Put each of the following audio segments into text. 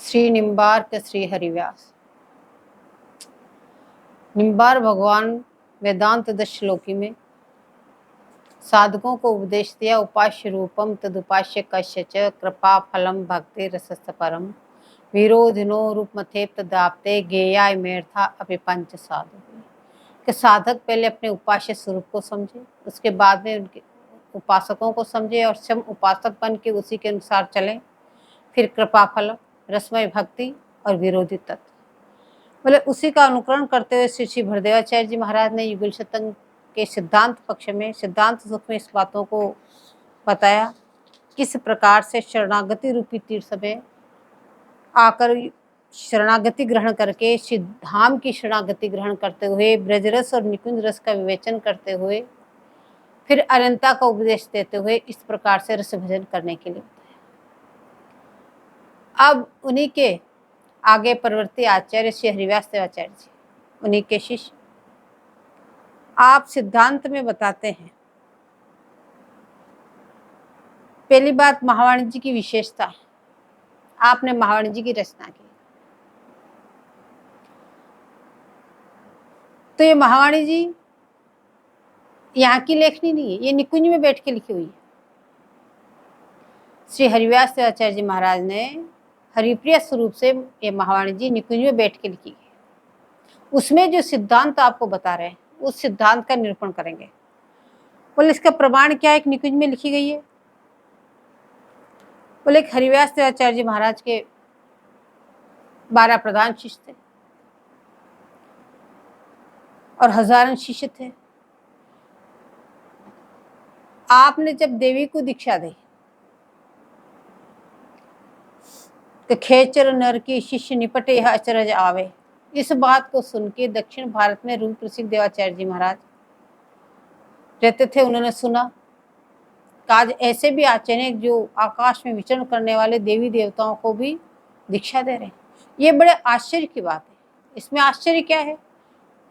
श्री निम्बार्क श्री हरिव्यास। निम्बार भगवान वेदांत दशलोकी में साधकों को उपदेश दिया। उपास्य रूपम तदुपास्य कश्य च कृपा फलम भक्ति रसस्य परम विरोधिनो रूप मथे तदाप्ते गेयाय मेर्था अपि पंच साधु। कि साधक पहले अपने उपास्य स्वरूप को समझे, उसके बाद में उनके उपासकों को समझे और स्वयं उपासक बन के उसी के अनुसार चलें। फिर कृपा फल, रसमय भक्ति और विरोधी तत्व, बोले उसी का अनुकरण करते हुए श्री श्री भरदेवाचार्य जी महाराज ने युगल शतंग के सिद्धांत पक्ष में, सिद्धांत सुख में इस बातों को बताया। किस प्रकार से शरणागति रूपी तीर्थ में आकर शरणागति ग्रहण करके सिद्धाम की शरणागति ग्रहण करते हुए ब्रजरस और निकुंज रस का विवेचन करते हुए फिर अनंता का उपदेश देते हुए इस प्रकार से रस भजन करने के लिए बताया। अब उन्हीं के आगे परवर्ती आचार्य श्री हरिव्यास देवाचार्य जी, उन्हीं के शिष्य, आप सिद्धांत में बताते हैं। पहली बात, महावाणी जी की विशेषता, आपने महावाणी जी की रचना की तो ये महावाणी जी यहाँ की लेखनी नहीं है, ये निकुंज में बैठ के लिखी हुई है। श्री हरिव्यास देवाचार्य जी महाराज ने हरिप्रिया स्वरूप से ये महावाणी जी निकुंज में बैठ के लिखी है। उसमें जो सिद्धांत आपको बता रहे हैं उस सिद्धांत का निरूपण करेंगे। बोले इसका प्रमाण क्या है कि निकुंज में लिखी गई है? बोले एक हरिव्यास देवाचार्य जी महाराज के 12 प्रधान शिष्य थे और हजारों शिष्य थे। आपने जब देवी को दीक्षा दी तो खेचर नर की शिष्य निपटे यह अचरज आवे, इस बात को सुन के दक्षिण भारत में रूप प्रसिद्ध देवाचार्य जी महाराज रहते थे। उन्होंने सुना कि आज ऐसे भी आचार्य जो आकाश में विचरण करने वाले देवी देवताओं को भी दीक्षा दे रहे हैं। ये बड़े आश्चर्य की बात है। इसमें आश्चर्य क्या है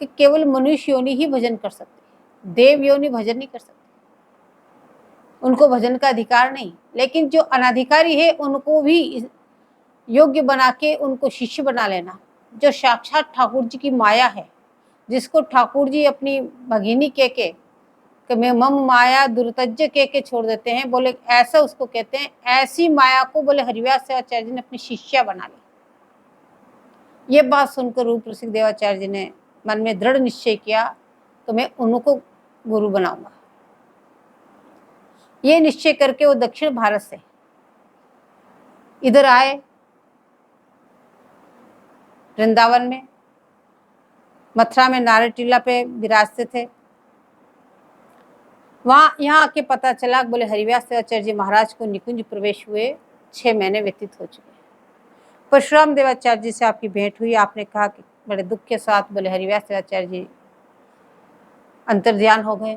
कि केवल मनुष्य योनि ही भजन कर सकती है, देव योनि भजन नहीं कर सकती, उनको भजन का अधिकार नहीं। लेकिन जो अनाधिकारी है उनको भी योग्य बना के उनको शिष्य बना लेना, जो साक्षात ठाकुर जी की माया है, जिसको ठाकुर जी अपनी भगिनी के मैं मम माया दुर्तज्य के छोड़ देते हैं, बोले ऐसा उसको कहते हैं। ऐसी माया को बोले हरिव्यास देवाचार्य जी ने अपनी शिष्या बना ली। ये बात सुनकर रूप प्रसिद्ध देवाचार्य जी ने मन में दृढ़ निश्चय किया तो मैं उनको गुरु बनाऊंगा। ये निश्चय करके वो दक्षिण भारत से इधर आए, वृंदावन में, मथुरा में नारद टीला पे विराजते थे। वहां यहाँ आके पता चला, बोले हरिव्यास देवाचार्य जी महाराज को निकुंज प्रवेश हुए 6 महीने व्यतीत हो चुके। परशुराम देवाचार्य जी से आपकी भेंट हुई, आपने कहा कि बड़े दुख के साथ बोले हरिव्यास देवाचार्य जी अंतर्ध्यान हो गए।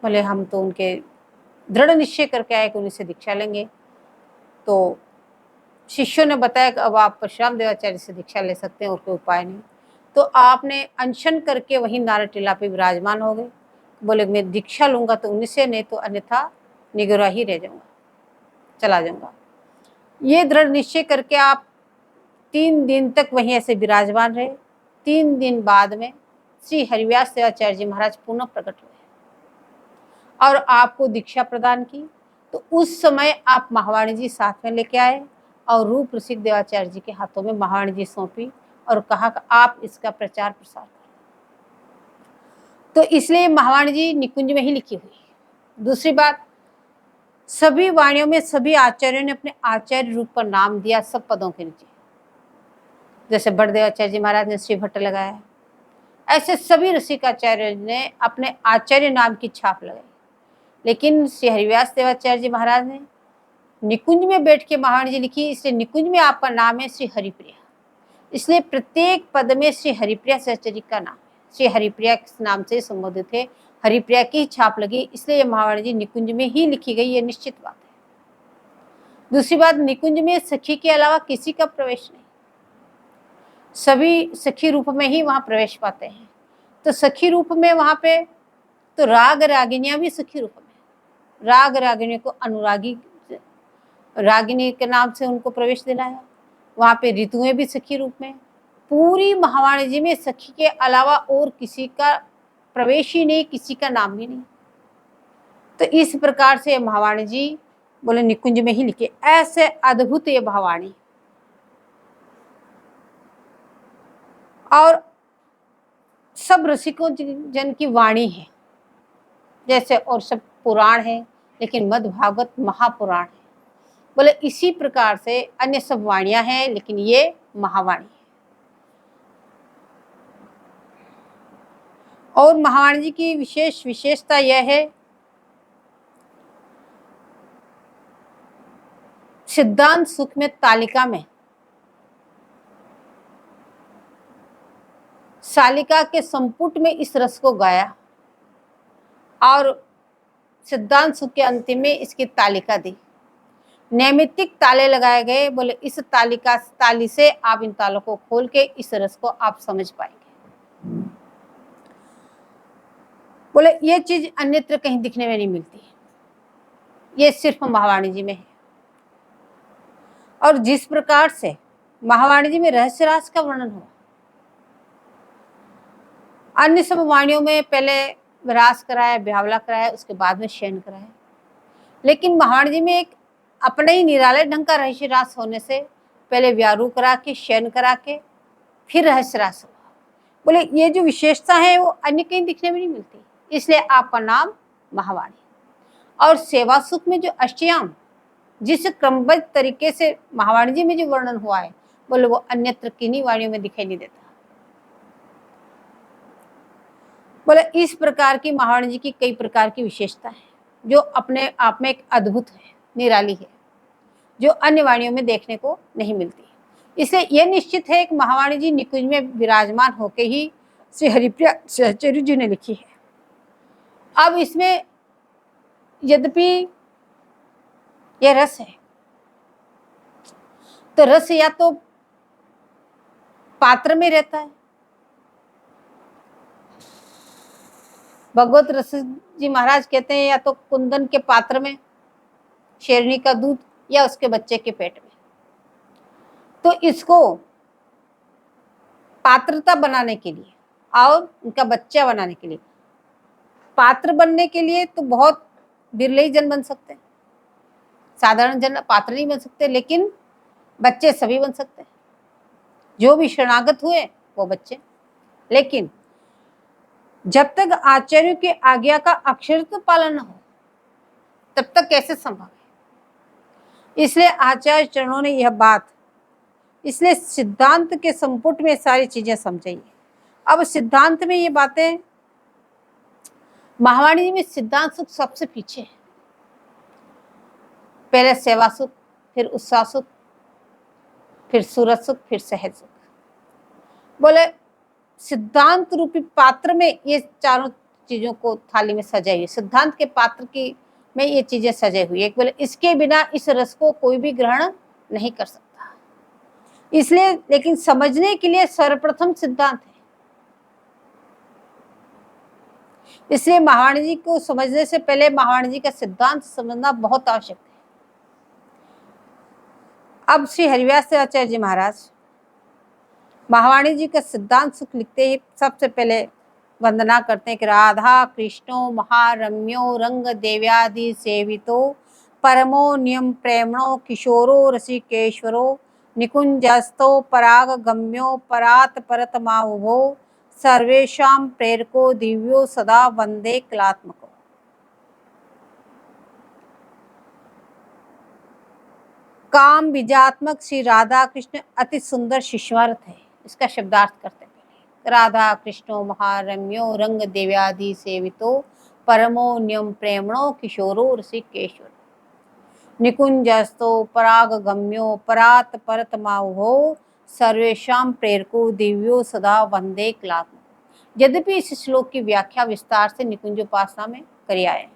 बोले हम तो उनके दृढ़ निश्चय करके आए कि उन्हीं से दीक्षा लेंगे। तो शिष्यों ने बताया कि अब आप परशुराम देवाचार्य से दीक्षा ले सकते हैं और कोई उपाय नहीं। तो आपने अनशन करके वहीं नारद टीला पे विराजमान हो गए। बोले मैं दीक्षा लूंगा तो उन्हीं से, नहीं तो अन्यथा निगरा ही रह जाऊंगा, चला जाऊंगा। ये दृढ़ निश्चय करके आप 3 दिन तक वहीं ऐसे विराजमान रहे। 3 दिन बाद में श्री हरिव्यास देवाचार्य जी महाराज पुनः प्रकट हुए और आपको दीक्षा प्रदान की। तो उस समय आप महावाणी जी साथ में लेके आए और रूप प्रसिद्ध देवाचार्य जी के हाथों में महावाणी जी सौंपी और कहा कि आप इसका प्रचार प्रसार करें। तो इसलिए महावाणी जी निकुंज में ही लिखी हुई है। दूसरी बात, सभी वाणियों में सभी आचार्यों ने अपने आचार्य रूप पर नाम दिया सब पदों के नीचे। जैसे बड़देवाचार्य जी महाराज ने श्री भट्ट लगाया, ऐसे सभी रसिकाचार्य ने अपने आचार्य नाम की छाप लगाई। लेकिन श्री हरिव्यास देवाचार्य जी महाराज ने निकुंज में बैठ के महावाणी जी लिखी, इसलिए निकुंज में आपका नाम है श्री हरिप्रिया। इसलिए प्रत्येक पद में श्री हरिप्रिया सहचरी का नाम, श्री हरिप्रिया के नाम से संबोधित है, हरिप्रिया की छाप लगी, इसलिए ये महावाणी जी निकुंज में ही लिखी गई, ये निश्चित बात है। दूसरी बात, निकुंज में सखी के अलावा किसी का प्रवेश नहीं, सभी सखी रूप में ही वहां प्रवेश पाते हैं। तो सखी रूप में वहां पे तो राग रागिनियां भी सखी रूप में, राग रागिनी को अनुरागी रागिनी के नाम से उनको प्रवेश दिलाया, वहाँ पे ऋतुएं भी सखी रूप में। पूरी महावाणी जी में सखी के अलावा और किसी का प्रवेश ही नहीं, किसी का नाम भी नहीं। तो इस प्रकार से महावाणी जी बोले निकुंज में ही लिखे, ऐसे अद्भुत ये महावाणी। और सब रसिकों जन की वाणी है, जैसे और सब पुराण है, लेकिन मद्भागवत महापुराण है। बोले इसी प्रकार से अन्य सब वाणियां हैं, लेकिन ये महावाणी है। और महावाणी जी की विशेषता यह है, सिद्धांत सुख में तालिका में शालिका के संपुट में इस रस को गाया और सिद्धांत सुख के अंतिम में इसकी तालिका दी। नैमित्तिक ताले लगाए गए। बोले इस ताली से आप इन तालों को खोल के इस रस को आप समझ पाएंगे। बोले ये चीज अन्यत्र कहीं दिखने में नहीं मिलती, ये सिर्फ महावाणी जी में है। और जिस प्रकार से महावाणी जी में रहस्य रास का वर्णन हुआ, अन्य सब वाणियों में पहले विरास कराया, ब्यावला कराया, उसके बाद में शयन कराया, लेकिन महावाणी जी में एक अपने ही निराले ढंग का रहस्य रास होने से पहले व्यारू करा के, शयन करा के, फिर रहस्य रास हुआ। बोले ये जो विशेषता है वो अन्य कहीं दिखने में नहीं मिलती, इसलिए आपका नाम महावाणी। और सेवा सुख में जो अष्टयाम जिस क्रमबद्ध तरीके से महावाणी जी में जो वर्णन हुआ है, बोले वो अन्यत्र किन्हीं वाणियों में दिखाई नहीं देता। बोले इस प्रकार की महावाणी जी की कई प्रकार की विशेषता है, जो अपने आप में एक अद्भुत है, निराली है, जो अन्य वाणियों में देखने को नहीं मिलती। इसलिए यह निश्चित है कि महावाणी जी निकुंज में विराजमान होके ही श्री हरिप्रिया सहचर्य जी ने लिखी है। अब इसमें यद्यपि यह रस है, तो रस या तो पात्र में रहता है, भगवत रस जी महाराज कहते हैं, या तो कुंदन के पात्र में, शेरनी का दूध, या उसके बच्चे के पेट में। तो इसको पात्रता बनाने के लिए और उनका बच्चा बनाने के लिए, पात्र बनने के लिए तो बहुत बिरले ही जन बन सकते हैं, साधारण जन पात्र नहीं बन सकते, लेकिन बच्चे सभी बन सकते हैं। जो भी शरणागत हुए वो बच्चे। लेकिन जब तक आचार्यों की आज्ञा का अक्षरत पालन न हो, तब तक कैसे संभव है। इसलिए आचार्य चरणों ने यह बात, इसलिए सिद्धांत के संपुट में सारी चीजें समझाई। अब सिद्धांत में ये बातें, महावाणी में सिद्धांत सुख सबसे पीछे है, पहले सेवा सुख, फिर उत्साह सुख, फिर सूरत सुख, फिर सहज सुख। बोले सिद्धांत रूपी पात्र में ये चारों चीजों को थाली में सजाई हुई, सिद्धांत के पात्र की में ये चीजें सजाई हुई है। बोले इसके बिना इस रस को कोई भी ग्रहण नहीं कर सकता। इसलिए लेकिन समझने के लिए सर्वप्रथम सिद्धांत है। इसलिए महावाणी जी को समझने से पहले महावाणी जी का सिद्धांत समझना बहुत आवश्यक है। अब श्री हरिव्यास आचार्य जी महाराज महावाणी जी का सिद्धांत सुख लिखते ही सबसे पहले वंदना करते हैं कि राधा कृष्णो महारम्यो रंग देव्यादि सेवितो परमो नियम प्रेमणो किशोरो रसिकेश्वरो निकुंजस्तो पराग गम्यो परात परतमाउभो सर्वेशां प्रेरको दिव्यो सदा वंदे कलात्मको। काम बीजात्मक श्री राधा कृष्ण अति सुंदर शिष्यवारत है। इसका शब्दार्थ करते हैं। राधा कृष्णो महारम्यो रंग देव्यादि सेवितो परमो नियम प्रेमणो किशोरो रसिकेश्वर निकुंजस्तो पराग गम्यो परात परतमाउभो सर्वेशां प्रेरको दिव्यो सदा वंदे कलात्मको। यद्यपि इस श्लोक की व्याख्या विस्तार से निकुंज उपासना में करी आए,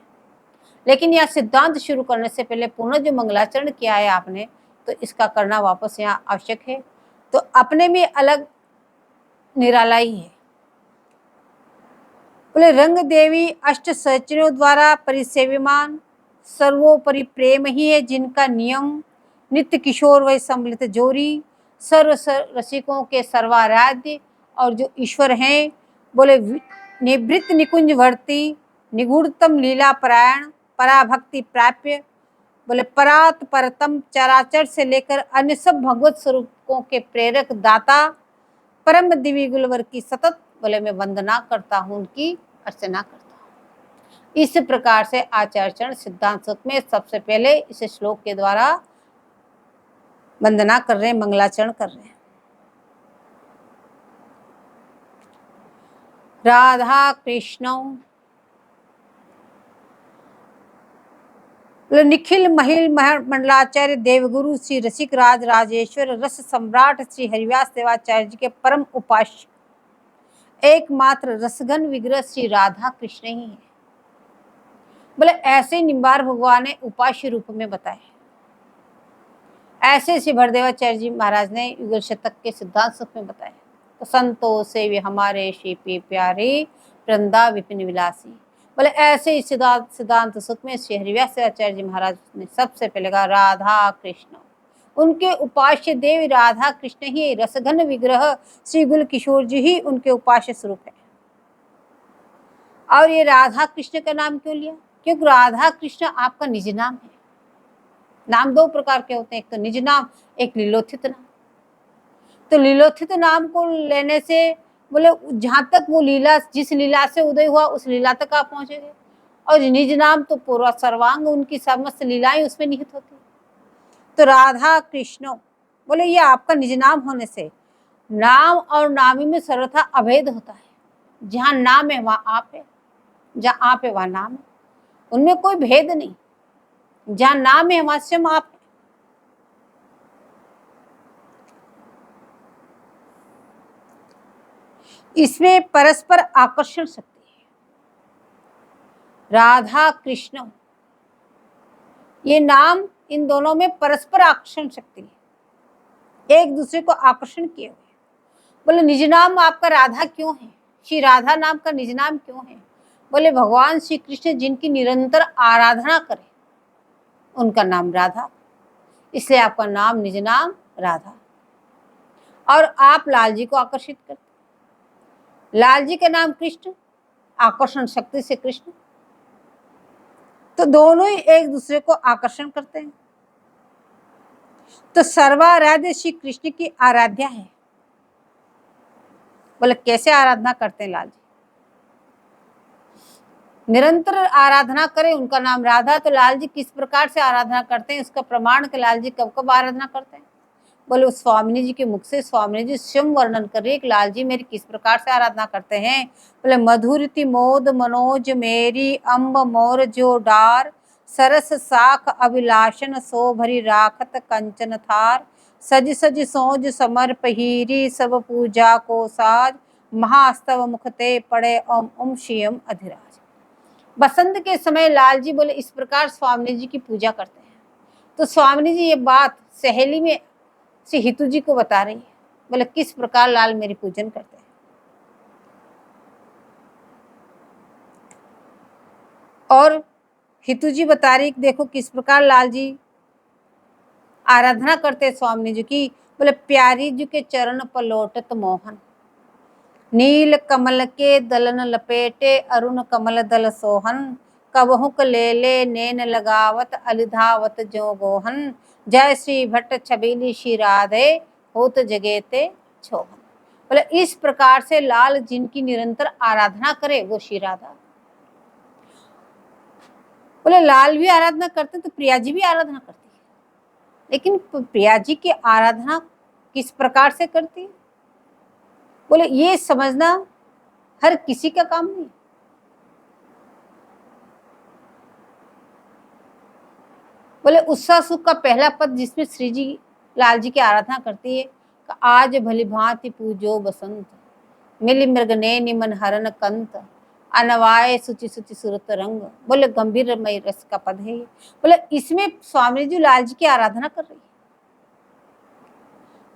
लेकिन यह सिद्धांत शुरू करने से पहले पुनः जो मंगलाचरण किया है आपने, तो इसका करना वापस यहाँ आवश्यक है। तो अपने में अलग निराला ही है। बोले रंग देवी अष्ट सहचर्यों द्वारा परिसेव्यमान सर्वोपरि प्रेम ही है, जिनका नियम नित्य किशोर वह सम्मिलित जोरी रसिकों के सर्वाराध्य और जो ईश्वर हैं, बोले निवृत्त निकुंज वर्ती, निगूढ़तम लीला परायण, पराभक्ति प्राप्य, बोले परात परतम, चराचर से लेकर अन्य सब भगवत स्वरूपों के प्रेरक दाता, परम दिव्य गुलवर की सतत, बोले मैं वंदना करता हूँ, उनकी अर्चना करता हूँ। इस प्रकार से आचार्य सिद्धांत सूत्र में सबसे पहले इस श्लोक के द्वारा वंदना कर रहे हैं, मंगलाचरण कर रहे हैं। राधा कृष्ण निखिल महिल मंडलाचार्य देवगुरु श्री रसिक राज राजेश्वर रस सम्राट श्री हरिव्यास देवाचार्य जी के परम उपास्य एकमात्र रसघन विग्रह श्री राधा कृष्ण ही है। बोले ऐसे निम्बार भगवान ने उपास्य रूप में बताए। ऐसे श्री भरदेवाचार्य जी महाराज ने युगल शतक के सिद्धांत सूत्र में बताया। तो संतो से वे हमारे श्री प्यारे वृंदा विपिन विलासी, बोले ऐसे सिद्धांत सूत्र में श्री हरिव्यास आचार्य जी महाराज ने सबसे पहले कहा राधा कृष्ण, उनके उपास्य देव राधा कृष्ण ही, रसघन विग्रह श्री गुल किशोर जी ही उनके उपास्य स्वरूप है। और ये राधा कृष्ण का नाम क्यों लिया? क्योंकि राधा कृष्ण आपका निज नाम है। नाम दो प्रकार के होते हैं, एक तो निज नाम, एक लीलोत्थित नाम। तो लीलोत्थित नाम को लेने से बोले जहां तक वो लीला, जिस लीला से उदय हुआ उस लीला तक आप पहुंचेंगे। और निज नाम तो पूरा सर्वांग, उनकी समस्त लीलाएं उसमें निहित होती। तो राधा कृष्ण बोले ये आपका निज नाम होने से नाम और नामी में सर्वथा अभेद होता है। जहाँ नाम है वहाँ आप है, जहाँ आप है वहाँ नाम है, उनमें कोई भेद नहीं। जहाँ नाम है वहाँ स्वयं आप है। इसमें परस्पर आकर्षण शक्ति है। राधा कृष्ण ये नाम, इन दोनों में परस्पर आकर्षण शक्ति है, एक दूसरे को आकर्षण किए हुए। बोले निज नाम आपका राधा क्यों है? श्री राधा नाम का निज नाम क्यों है? बोले भगवान श्री कृष्ण जिनकी निरंतर आराधना करे उनका नाम राधा, इसलिए आपका नाम निज नाम राधा। और आप लाल जी को आकर्षित करते, लाल जी का नाम कृष्ण, आकर्षण शक्ति से कृष्ण, तो दोनों ही एक दूसरे को आकर्षण करते हैं। तो सर्वाराध्य श्री कृष्ण की आराध्या है। बोले कैसे आराधना करते हैं लाल जी? निरंतर आराधना करें, उनका नाम राधा। तो लाल जी किस प्रकार से आराधना करते हैं, उसका प्रमाण के लाल जी कब कब आराधना करते हैं? बोले उस स्वामिनी जी के मुख से स्वामिनी जी स्वयं वर्णन कर रही है कि लाल जी मेरी किस प्रकार से आराधना करते हैं। बोले मधुरति मोद मनोज मेरी अम्ब मोर जो डार, सरस साख अभिलाषण सो भरी राखत कंचन थार, सज सज सोज समर पहिरी सब पूजा को साज, महास्तव मुखते पड़े ओम ओम शियम अधिराज। बसंत के समय लाल जी बोले इस प्रकार स्वामिनी जी की पूजा करते हैं। तो स्वामिनी जी ये बात सहेली में श्री हितू जी को बता रही है। बोले किस प्रकार लाल मेरी पूजन करते हैं। और हितू जी बता रही देखो किस प्रकार लाल जी आराधना करते स्वामिनी जी की। बोले प्यारी जी के चरण पलोटत मोहन, नील कमल के दलन लपेटे अरुण कमल दल सोहन, कबहुक ले ले नैन लगावत अलिधावत जो गोहन, जय श्री भट्ट छबीली श्री राधे होत जगेते छोहन। बोले इस प्रकार से लाल जिनकी निरंतर आराधना करे वो श्री राधा। बोले लाल भी आराधना करते तो प्रिया जी भी आराधना करती है, लेकिन प्रिया जी की आराधना किस प्रकार से करती है? बोले ये समझना हर किसी का काम नहीं। बोले उत्साह सुख का पहला पद जिसमें श्री जी लाल जी की आराधना करती है, आज भली भांति पूजो बसंत, मिली मृगने निमन हरन कंत, अनवाय सुचि सुचि सुरत रंग। बोले गंभीरमय रस का पद है। बोले इसमें स्वामी जी लाल जी की आराधना कर रही है।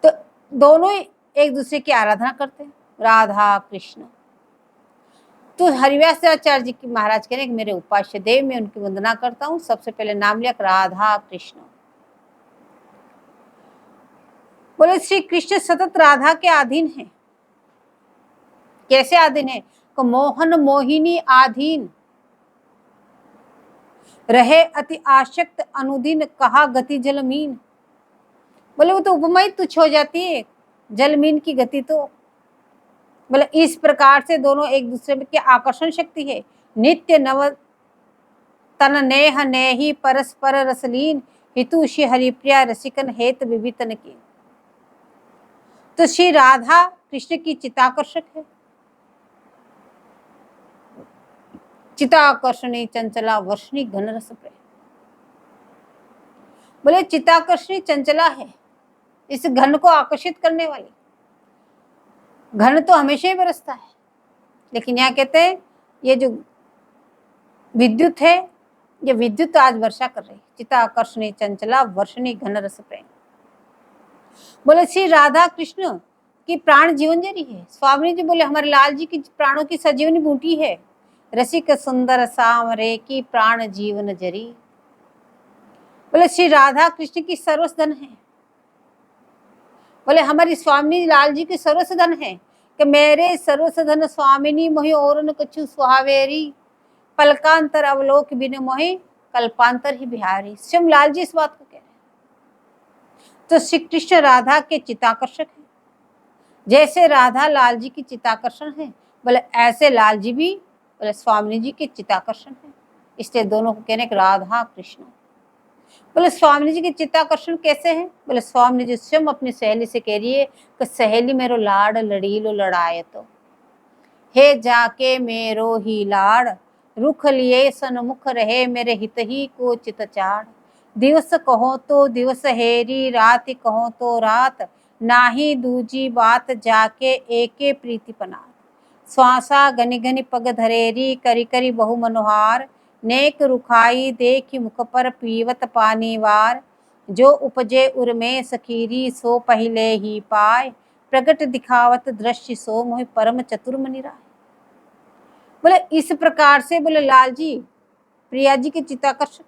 तो दोनों ही एक दूसरे की आराधना करते हैं, राधा कृष्ण। तो हरिव्यास आचार्य जी की महाराज कह रहे हैं कि मेरे उपास्य देव, मैं उनकी वंदना करता हूँ। सबसे पहले नाम लिया राधा कृष्ण। बोले श्री कृष्ण सतत राधा के अधीन है। कैसे अधीन है? को मोहन मोहिनी अधीन रहे अति आशक्त अनुदिन, कहा गति जलमीन। बोले वो तो उपमा ही तुच्छ हो जाती है, जलमीन की गति तो। बोले इस प्रकार से दोनों एक दूसरे में क्या आकर्षण शक्ति है। नित्य नव तन नेह नेही परस्पर रसलीन, हितु श्री हरिप्रिया रसिकन हेत विभितन की। तो श्री राधा कृष्ण की चिताकर्षक है। चिताकर्षणी चंचला वर्षणी घन रस प्रेम। बोले चिताकर्षणी चंचला है, इस घन को आकर्षित करने वाली। घन तो हमेशा ही बरसता है, लेकिन यहाँ कहते हैं ये जो विद्युत है, ये विद्युत आज वर्षा कर रही है। चिताकर्षणी चंचला वर्षणी घन रस प्रेम। बोले श्री राधा कृष्ण की प्राण जीवन जरी है। स्वामी जी बोले हमारे लाल जी की प्राणों की सजीवनी बूटी है। रसिक सुंदर सामरे की प्राण जीवन जरी। बोले श्री राधा कृष्ण की सर्वस्व धन है। बोले हमारी स्वामी लाल जी की सर्वस्व धन है कि मेरे सर्वस्व धन स्वामिनी मोहि और न कछु सुहावेरी, पलकांतर अवलोक बिन मोहि कल्पांतर ही बिहारी। स्वयं लाल जी इस बात को कह रहे हैं। तो श्री कृष्ण राधा के चिताकर्षक है। जैसे राधा लाल जी की चिताकर्षण है, बोले ऐसे लाल जी भी बोले स्वामी जी के चिताकर्षण है। इसलिए दोनों को कहने राधा कृष्ण। बोले स्वामी जी के चित्ताकर्षण कैसे हैं? बोले स्वामी जी स्वयं अपनी सहेली से कह रही है कि सहेली मेरो लाड लड़ीलो लड़ाए तो, हे जाके मेरो ही लाड, रुख लिए सन्मुख रहे मेरे हित ही को चितचाड़। दिवस कहो तो दिवस हेरी, रात कहो तो रात, नाही दूजी बात जाके एके प्रीति पनात। श्वासा गनि गनि पग धरेरी, करी करी बहु मनोहार, नेक रुखाई देखी मुख पर पीवत पानी वार। जो उपजे उर्मे सखीरी, सो पहले ही पाए, प्रगट दिखावत दृश्य सो मोहि परम चतुर मनि राय। बोले इस प्रकार से बोले लाल जी प्रिया जी के चित्ताकर्षक।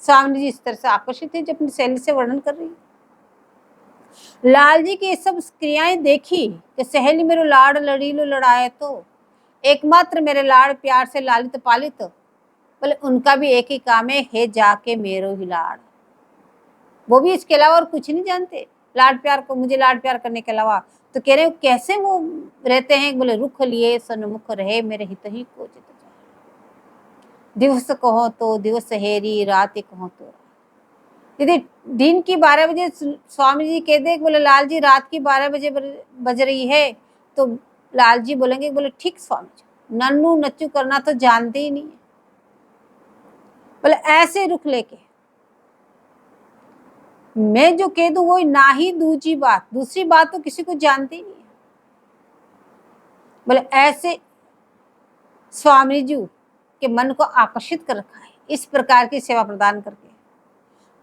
स्वामी जी इस तरह से आकर्षित है जो अपनी शैली से वर्णन कर रही है। लाल जी की ये सब क्रियाएं देखी कि सहेली मेरो लाड़ लड़ीलो लड़ाए तो, एकमात्र मेरे लाड़ प्यार से लालित पालित, बोले उनका भी एक ही काम है जाके मेरो ही लाड़। वो भी इसके अलावा और कुछ नहीं जानते लाड प्यार को, मुझे लाड प्यार करने के अलावा। तो कह रहे हो कैसे वो रहते हैं? बोले रुख लिए सन्मुख रहे मेरे हित ही को चित जाए। दिवस कहो तो दिवस हेरी, रात कहो तो रात। यदि दिन की 12 बजे स्वामी जी कह दे बोले लाल जी रात की 12 बजे बज रही है, तो लाल जी बोलेंगे बोले ठीक स्वामी जी, नन्नू नच्चू करना तो जानते ही नहीं है। बोले ऐसे रुख लेके मैं जो कह दूं वो ना ही दूसरी बात, दूसरी बात तो किसी को जानती नहीं है। बोले ऐसे स्वामी जी के मन को आकर्षित कर रखा है इस प्रकार की सेवा प्रदान करके।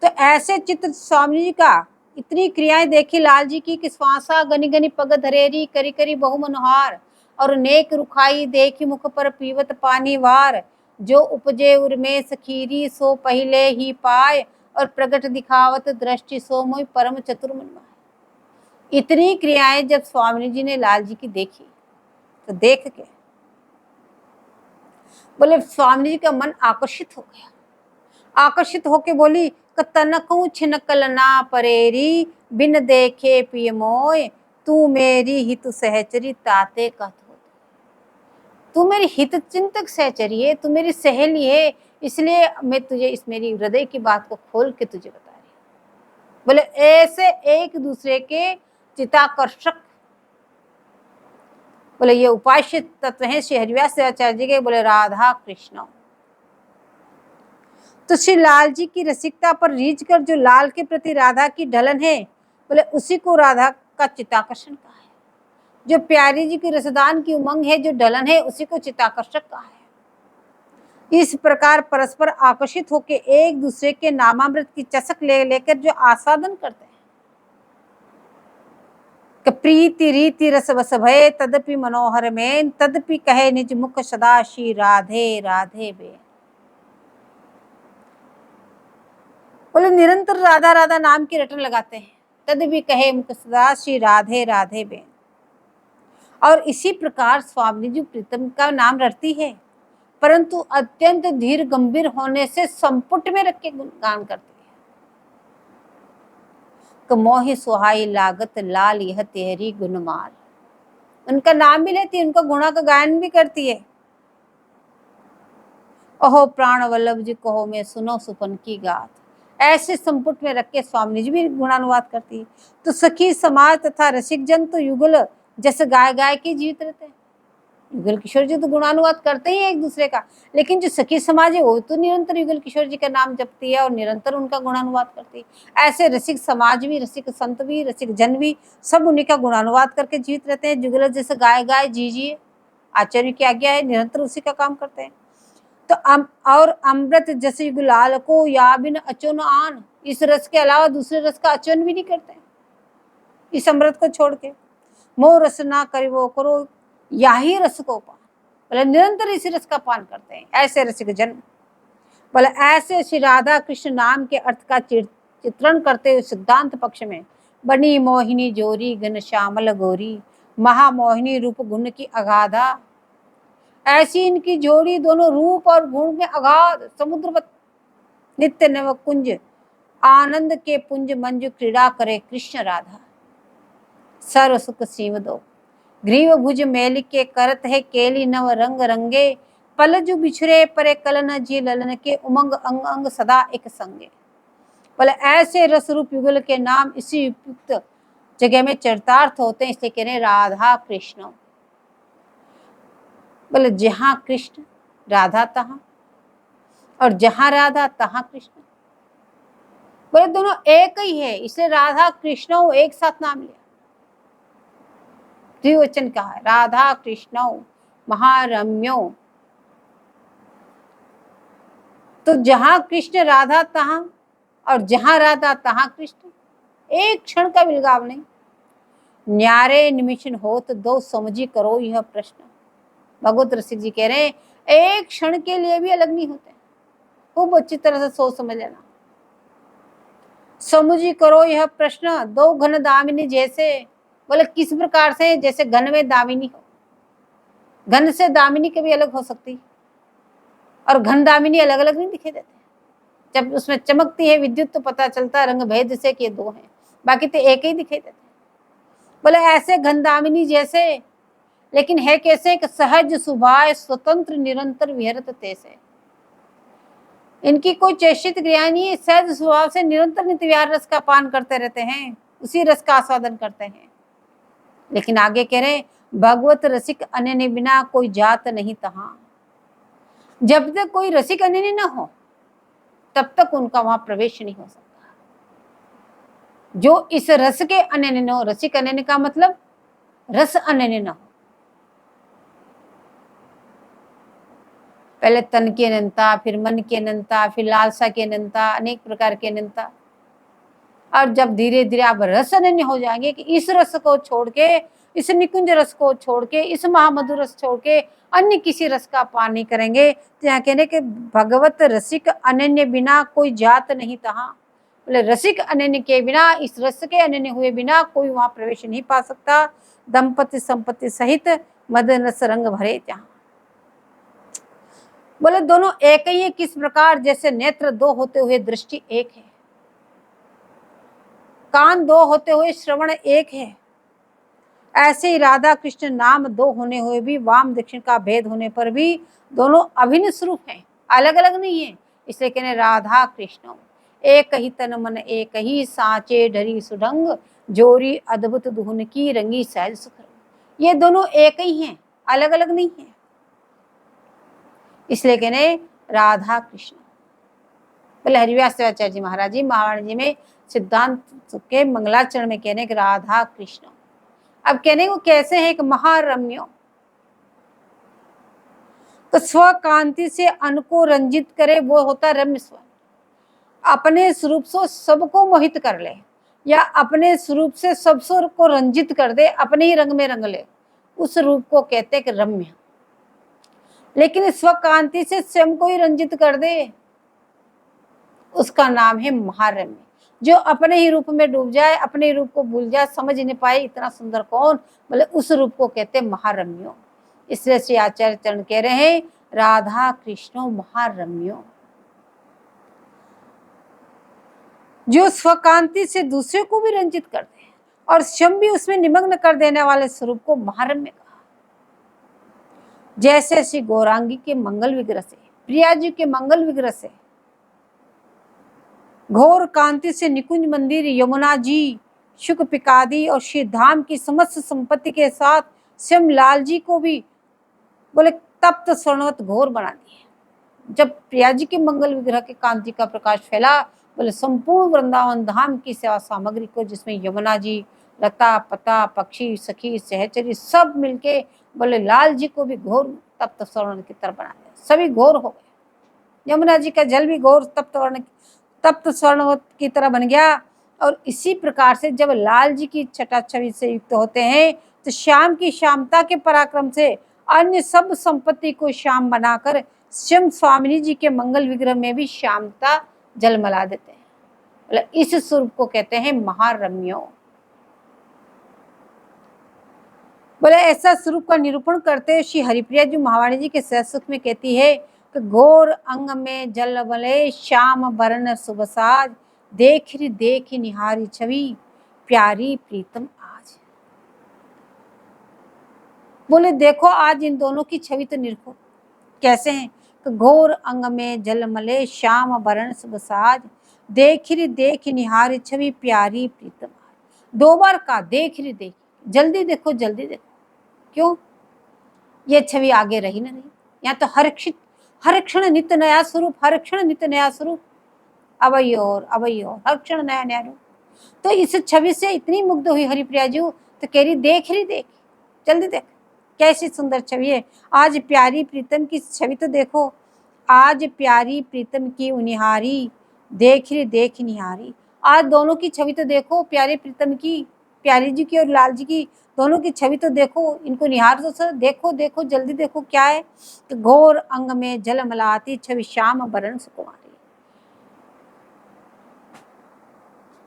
तो ऐसे चित्र स्वामी जी का इतनी क्रियाएं देखी लाल जी की कि श्वासा गनि गनि पग धरेरी, करी करी बहु मनोहार, और नेक रुखाई देखी मुख पर पीवत पानी वार। जो उपजे उर्मे सखीरी, सो पहले ही पाए, और प्रगट दिखावत दृष्टि सो मोहि परम चतुर मन माहे। इतनी क्रियाएं जब स्वामी जी ने लाल जी की देखी तो देख के बोले स्वामी जी का मन आकर्षित हो गया। आकर्षित होके बोली तनकू छिनकल ना परेरी, बिन देखे पिय मोय, तू मेरी हित सहचरी ताते कथ हो। तू मेरी हित चिंतक सहचरी है, तू मेरी सहेली है, इसलिए मैं तुझे इस मेरी हृदय की बात को खोल के तुझे बता रही हूँ। बोले ऐसे एक दूसरे के चिताकर्षक, बोले ये उपास्य तत्व हैं श्री हरिव्यास आचार्य जी के। बोले राधा कृष्ण। तो श्री लाल जी की रसिकता पर रीझ कर जो लाल के प्रति राधा की ढलन है, बोले उसी को राधा का चिताकर्षण कहा है। जो प्यारी जी की रसदान की उमंग है, जो ढलन है, उसी को चिताकर्षक कहा है। इस प्रकार परस्पर आकर्षित होकर एक दूसरे के नामामृत की चसक लेकर जो आस्वादन करते हैं, प्रीति रीति रस बस भय, तदपि मनोहर में, तदपि कहे निज मुख सदा श्री राधे राधे बे। बोले निरंतर राधा राधा नाम की रटन लगाते हैं, तद भी कहे मुख सदा श्री राधे राधे बेन। और इसी प्रकार स्वामी जी प्रीतम का नाम रटती है, परंतु अत्यंत धीर गंभीर होने से संपुट में रख के गान करती है। मोहि सुहाई लागत लाल यह तेरी गुणमाल। उनका नाम भी लेती है, उनका गुणा का गायन भी करती है। ओहो प्राण वल्लभ जी कहो मैं सुनो सुपन की गात। ऐसे संपुट में रख के स्वामी जी भी गुणानुवाद करती है। तो सखी समाज तथा रसिक जन तो युगल जैसे गाय गाय के जीवित रहते हैं। युगल किशोर जी तो गुणानुवाद करते ही हैं एक दूसरे का, लेकिन जो सखी समाज है वो तो निरंतर युगल किशोर जी का नाम जपती है और निरंतर उनका गुणानुवाद करती है। ऐसे रसिक समाज भी, रसिक संत भी, रसिक जन भी सब उन्हीं का गुणानुवाद करके जीवित रहते हैं। युगल जैसे गाय गाय जीजिए, आचार्य की आज्ञा है, निरंतर उसी का काम करते हैं। तो और अमृत जैसे गुलाल को या बिन अचन आन, इस रस के अलावा दूसरे रस का अचन भी नहीं करते हैं, इस अमृत को छोड़ के। मोह रस ना करे वो करो या ही रस को पान, बोले निरंतर इसी रस का पान करते हैं ऐसे रसिक जन। बोले ऐसे श्री राधा कृष्ण नाम के अर्थ का चित्रण करते हुए सिद्धांत पक्ष में बनी मोहिनी जोरी घन श्यामल गोरी, महामोहिनी रूप गुण की अगाधा। ऐसी इनकी जोड़ी दोनों रूप और गुण में अगाध समुद्रवत, नित्य नव कुंज आनंद के पुंज मंजु क्रीड़ा करे कृष्ण राधा। सर्व सुख सीम दो ग्रीव भुज मेल के करत है केली नव रंग रंगे, पलजु बिछुरे परे कलन जी ललन के उमंग अंग अंग सदा एक संगे। बोले ऐसे रस रूप युगल के नाम इसी उपयुक्त जगह में चरितार्थ होते हैं, इसलिए कह रहे राधा कृष्ण। बोले जहां कृष्ण राधा तहां, और जहां राधा तहां कृष्ण। बोले दोनों एक ही है, इसलिए राधा कृष्ण एक साथ नाम लिया, द्विवचन कहा है, राधा कृष्ण महारम्यो। तो जहां कृष्ण राधा तहां, और जहां राधा तहां कृष्ण, एक क्षण का विलगाव नहीं। न्यारे निमिषन होत दो समझी करो यह प्रश्न। भगवत रसिक जी कह रहे हैं एक क्षण के लिए भी अलग नहीं होते, खूब अच्छी तरह से सोच समझ लेना। समझी करो यह प्रश्न दो घन दामिनी जैसे, बोले किस प्रकार से, जैसे घन में दामिनी हो। घन से दामिनी कभी अलग हो सकती, और घन दामिनी अलग अलग नहीं दिखाई देते। जब उसमें चमकती है विद्युत तो पता चलता रंग भेद से कि ये दो हैं, बाकी तो एक ही दिखाई देते। बोले ऐसे घन दामिनी जैसे, लेकिन है कैसे कि सहज सुभाय स्वतंत्र निरंतर विहरत तैसे। इनकी कोई चेष्टित क्रिया नहीं है, सहज स्वभाव से निरंतर नित्य विहार रस का पान करते रहते हैं, उसी रस का आस्वादन करते हैं। लेकिन आगे कह रहे भगवत रसिक अनन्य बिना कोई जात नहीं तहां। जब तक कोई रसिक अनन्य न हो तब तक उनका वहां प्रवेश नहीं हो सकता। जो इस रस के अनन्य न हो, रसिक अनन्य का मतलब रस अनन्य न हो। पहले तन की अनंता, फिर मन की अनंता, फिर लालसा की अनंता, अनेक प्रकार की अनंता। और जब धीरे धीरे आप रस अनन्य हो जाएंगे कि इस रस को छोड़ के, इस निकुंज रस को छोड़ के, इस महामधुर रस छोड़ के अन्य किसी रस का पान नहीं करेंगे, तो यहाँ कहने के भगवत रसिक अनन्य बिना कोई जात नहीं तहां। बोले रसिक अनन्य के बिना, इस रस के अनन्य हुए बिना कोई वहां प्रवेश नहीं पा सकता। दंपति संपत्ति सहित मदन रस रंग भरे जहां। बोले दोनों एक ही है, किस प्रकार, जैसे नेत्र दो होते हुए दृष्टि एक है, कान दो होते हुए श्रवण एक है, ऐसे ही राधा कृष्ण नाम दो होने हुए भी, वाम दक्षिण का भेद होने पर भी दोनों अभिन्न स्वरूप हैं, अलग अलग नहीं है। इसलिए कहने राधा कृष्ण एक ही तन मन एक ही, साचे ढरी सुढंग जोरी अद्भुत धुन की रंगी सहज सुख। ये दोनों एक ही हैं, अलग अलग नहीं है। इसलिए कहने राधा कृष्ण। बोले हरिव्यास देवाचार्य जी महाराज जी महावाणी जी में सिद्धांत के मंगलाचरण में कहने कि राधा कृष्ण। अब कहने को कैसे है कि महारम्यो, तो स्व कांति से अन को रंजित करे वो होता रम्य स्व। अपने स्वरूप से सबको मोहित कर ले, या अपने स्वरूप से सब स्वर को रंजित कर दे, अपने ही रंग में रंग ले, उस रूप को कहते हैं कि रम्य। लेकिन स्व कांति से स्वयं को ही रंजित कर दे, उसका नाम है महारम्य। जो अपने ही रूप में डूब जाए, अपने ही रूप को भूल जाए, समझ नहीं पाए इतना सुंदर कौन, बोले उस रूप को कहते हैं महारम्यो। इसलिए श्री आचार्य चरण कह रहे हैं राधा कृष्णो महारम्यो। जो स्वकांति से दूसरे को भी रंजित करते हैं और स्वयं भी उसमें निमग्न कर देने वाले स्वरूप को महारम्य कहा। जैसे श्री गौरांगी के मंगल विग्रह से, प्रिया जी के मंगल विग्रह से, घोर कांति से निकुंज मंदिर, यमुना जी, शुक पिकादी और श्री धाम की समस्त संपत्ति के साथ स्वयं लाल जी को भी बोले तप्त स्वर्णवत घोर बना दिए। जब प्रिया जी के मंगल विग्रह के कांति का प्रकाश फैला, बोले संपूर्ण वृंदावन धाम की सेवा सामग्री को, जिसमें यमुना जी, लता पता, पक्षी, सखी, सहचरी सब मिलके बोले लाल जी को भी घोर तप्त स्वर्ण की तरह बना दिया। सभी घोर हो गए। यमुना जी का जल भी घोर तप्त स्वर्णवत की तरह बन गया। और इसी प्रकार से जब लाल जी की छटा छवि से युक्त होते हैं तो श्याम की श्यामता के पराक्रम से अन्य सब संपत्ति को श्याम बनाकर स्वयं स्वामिनी जी के मंगल विग्रह में भी श्यामता जलमला देते हैं। इस स्वरूप को कहते हैं महारम्यो। बोले ऐसा स्वरूप का निरूपण करते श्री हरिप्रिया जी महावाणी जी के सहसुख में कहती है कि घोर अंग में जल बले श्याम बरन सुबसाज, देख निहारी छवि प्यारी प्रीतम आज। बोले देखो आज इन दोनों की छवि तो निरखो कैसे हैं कि घोर अंग में जल मले श्याम बरन सुबसाज, देख निहारी छवि प्यारी प्रीतम आज। दो बार का देख, जल्दी देखो जल्दी देखो। क्यों? ये छवि आगे रही ना रही। यहाँ तो हर क्षण नित्य नया स्वरूप, हर क्षण नित्य नया स्वरूप, अवय और हर क्षण नया नया रूप। तो इस छवि से इतनी मुग्ध हुई हरिप्रिया जी तो कह रही देख जल्दी देख, कैसी सुंदर छवि है। आज प्यारी प्रीतम की छवि तो देखो, आज प्यारी प्रीतम की उनिहारी, देख निहारी। आज दोनों की छवि तो देखो, प्यारे प्रीतम की, प्यारी जी की और लाल जी की, दोनों की छवि तो देखो, इनको निहार तो सर, देखो जल्दी देखो क्या है। तो घोर अंग में जल मलाती छवि श्याम बरन सुकुमारी।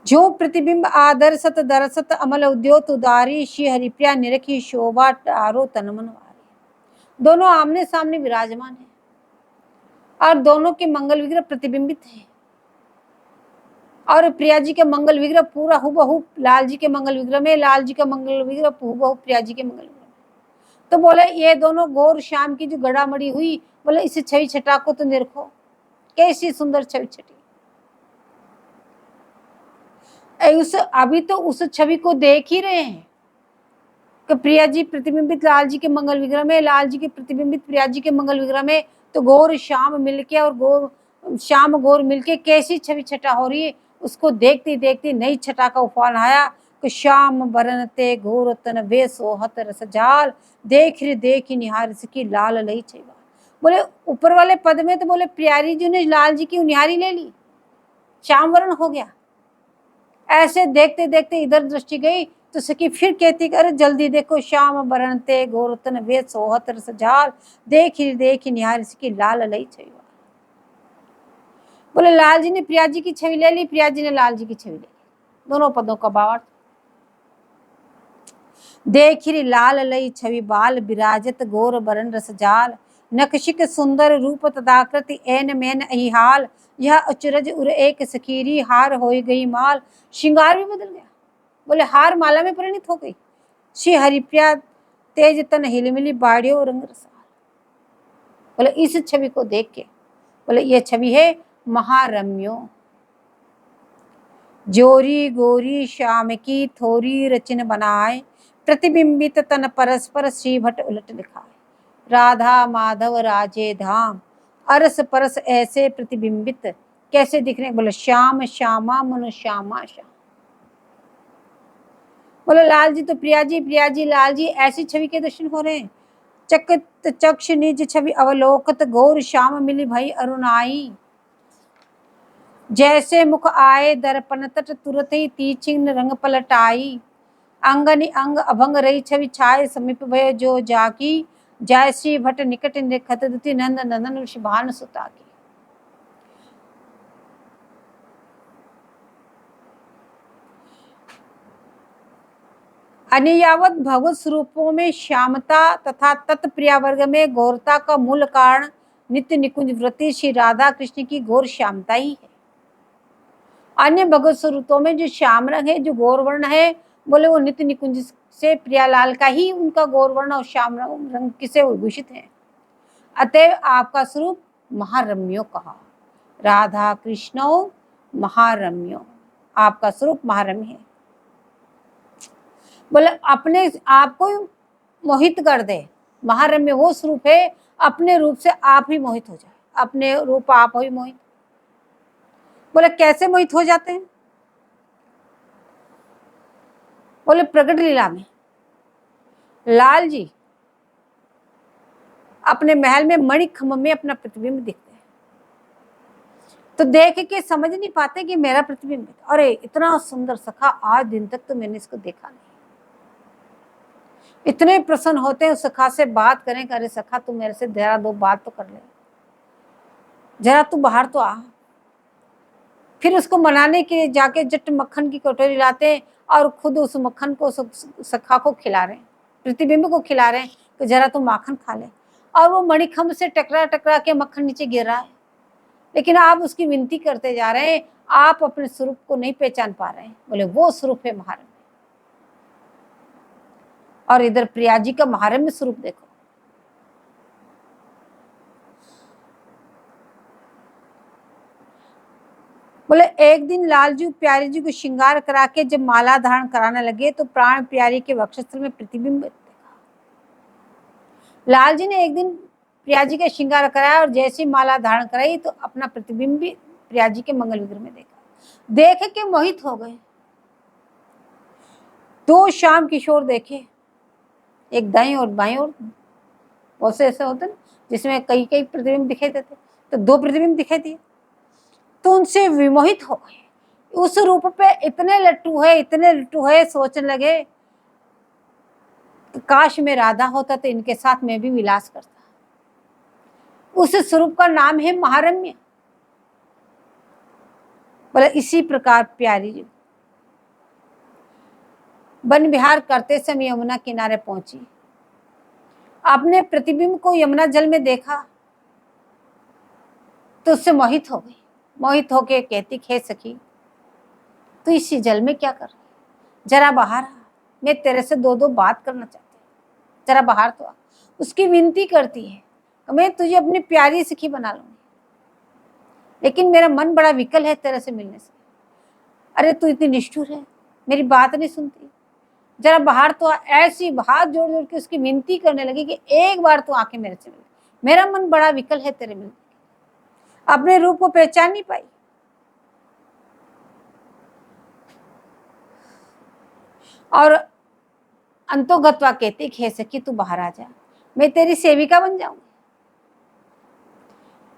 जो प्रतिबिंब आदर सत दरसत अमल उद्योत उदारी, श्री हरिप्रिया निरखी शोभा टारो तनमनवारी। दोनों आमने सामने विराजमान है और दोनों के मंगल विग्रह प्रतिबिंबित है। और प्रिया जी के मंगल विग्रह पूरा हुबहू लाल जी के मंगल विग्रह में, लाल जी का मंगल विग्रह हुबहू प्रिया जी के मंगल विग्रह में। तो बोले ये दोनों गौर श्याम की जो गड़ामड़ी हुई, बोले इस छवि छटा को तो निरखो, कैसी सुंदर छवि छटी। अभी तो उस छवि को देख ही रहे हैं कि प्रिया जी प्रतिबिंबित लाल जी के मंगल विग्रह में, लाल जी के प्रतिबिंबित प्रिया जी के मंगल विग्रह में। तो गौर श्याम मिलके और श्याम गौर मिलके कैसी छवि छटा हो रही है, उसको देखते देखते नई छटा का उफान आया कि श्याम बरनते घोर तन वे सोहत रस जाल, देख निहार की लाल लई छेवा। बोले ऊपर वाले पद में तो बोले प्यारी जी ने लाल जी की उनिहारी ले ली, श्याम वर्ण हो गया। ऐसे देखते देखते इधर दृष्टि गई तो सखी फिर कहती अरे जल्दी देखो श्याम बरनते घोर तन वे सोहत रस जाल, देख निहार की लाल लई छेवा। बोले लाल जी ने प्रिया जी की छवि ले ली, प्रिया जी ने लाल जी की छवि ले ली, दोनों पदों का भावार्थ। देख लाल लई छवि बाल विराजत घोर बरन रस जाल, नकशिक सुंदर रूप तदाकृति एन मैन अहिहाल, यह अचरज उर एक सखीरी हार हो गई माल। श्रृंगार भी बदल गया, बोले हार माला में परिणित हो गई। श्री हरिप्रिया तेज तन हिलमिली बाड़ियों रंग रसाल। बोले इस छवि को देख के बोले ये छवि है महारम्यो। जोरी गोरी श्याम की थोरी रचन बनाए, प्रतिबिंबित तन परस्पर श्री भट्ट उलट लिखाए। राधा माधव राजे धाम, अरस परस ऐसे प्रतिबिंबित, कैसे दिख रहे? बोले श्याम श्यामा मनु श्यामा श्याम। बोले लाल जी तो प्रिया जी लाल जी, ऐसी छवि के दर्शन हो रहे हैं। चकित चक्ष निज छवि अवलोकत, घोर श्याम मिली भई अरुणाई। जैसे मुख आए दर्पण तट, तुरत ही तीक्ष्ण रंग पलटाई। अंगनि अंग अभंग रही छवि छाए, समीप भय जो जाकी। जय श्री भट्ट निकट निखत दुति, नंद नंदन वृषभान सुता की। अन्यावत भगवत स्वरूपों में श्यामता तथा तत्प्रिया वर्ग में गौरता का मूल कारण नित्य निकुंज व्रती श्री राधा कृष्ण की गौर श्यामता ही है। अन्य भगवत स्वरूपों में जो श्याम रंग है, जो गौर वर्ण है, बोले वो नित्य निकुंज से प्रियालाल का ही उनका गौर वर्ण और श्याम रंग किसे विभूषित है। अतएव आपका स्वरूप महारम्यो कहा। राधा कृष्णो महारम्यो, आपका स्वरूप महारम्य है। बोले अपने आप को मोहित कर दे। महारम्य वो स्वरूप है, अपने रूप से आप ही मोहित हो जाए, अपने रूप आप ही मोहित। बोले कैसे मोहित हो जाते हैं? बोले प्रकट लीला में लाल जी अपने महल में मणि खम्भ में अपना प्रतिबिंब दिखते हैं, तो देख के समझ नहीं पाते कि मेरा प्रतिबिंब है। अरे इतना सुंदर सखा, आज दिन तक तो मैंने इसको देखा नहीं। इतने प्रसन्न होते हैं उस सखा से बात करें, अरे सखा तू मेरे से जरा दो बात तो कर ले, जरा तू बाहर तो आ। फिर उसको मनाने के लिए जाके जट मक्खन की कटोरी लाते और खुद उस मक्खन को सखा को खिला रहे हैं, प्रतिबिंब को खिला रहे हैं कि जरा तू माखन खा ले। और वो मणिखम्भ से टकरा टकरा के मक्खन नीचे गिर रहा है, लेकिन आप उसकी विनती करते जा रहे हैं, आप अपने स्वरूप को नहीं पहचान पा रहे हैं। बोले वो स्वरूप है महारम्य। और इधर प्रिया जी का महारम्य स्वरूप देखो। बोले एक दिन लाल जी प्यारी जी को श्रृंगार करा के जब माला धारण कराने लगे तो प्राण प्यारी के वक्षस्थल में प्रतिबिंब देखा। लाल जी ने एक दिन प्रिया जी का श्रृंगार कराया और जैसी माला धारण कराई तो अपना प्रतिबिंब भी प्रिया जी के मंगल विग्रह में देखा। देख के मोहित हो गए। दो श्याम किशोर देखे, एक दाईं और बाईं ओर, बहुत से ऐसे होते ना जिसमें कई कई प्रतिबिंब दिखाई देते, तो दो प्रतिबिंब दिखाई दिए, तो उनसे विमोहित हो गए। उस रूप पे इतने लट्टू है, इतने लट्टू है, सोचने लगे काश में राधा होता तो इनके साथ मैं भी विलास करता। उस स्वरूप का नाम है महारम्य। बोले इसी प्रकार प्यारी जी वन विहार करते समय यमुना किनारे पहुंची, अपने प्रतिबिंब को यमुना जल में देखा तो उससे मोहित हो गई। मोहित होके कहती, हे सखी तू इसी जल में क्या कर रही, जरा बाहर आ, मैं तेरे से दो दो बात करना चाहती हूँ, जरा बाहर तो आ। उसकी विनती करती है, मैं तुझे अपनी प्यारी सखी बना लूंगी, लेकिन मेरा मन बड़ा विकल है तेरे से मिलने से। अरे तू इतनी निष्ठुर है, मेरी बात नहीं सुनती, जरा बाहर तो आ। ऐसी हाथ जोड़ जोड़ के उसकी विनती करने लगी कि एक बार तो आके मेरे से मिल, मेरा मन बड़ा विकल है तेरे मिलने। अपने रूप को पहचान नहीं पाई। और अंतोगत्वा कहती, हे सखी तू बाहर आ जा, मैं तेरी सेविका बन जाऊंगी।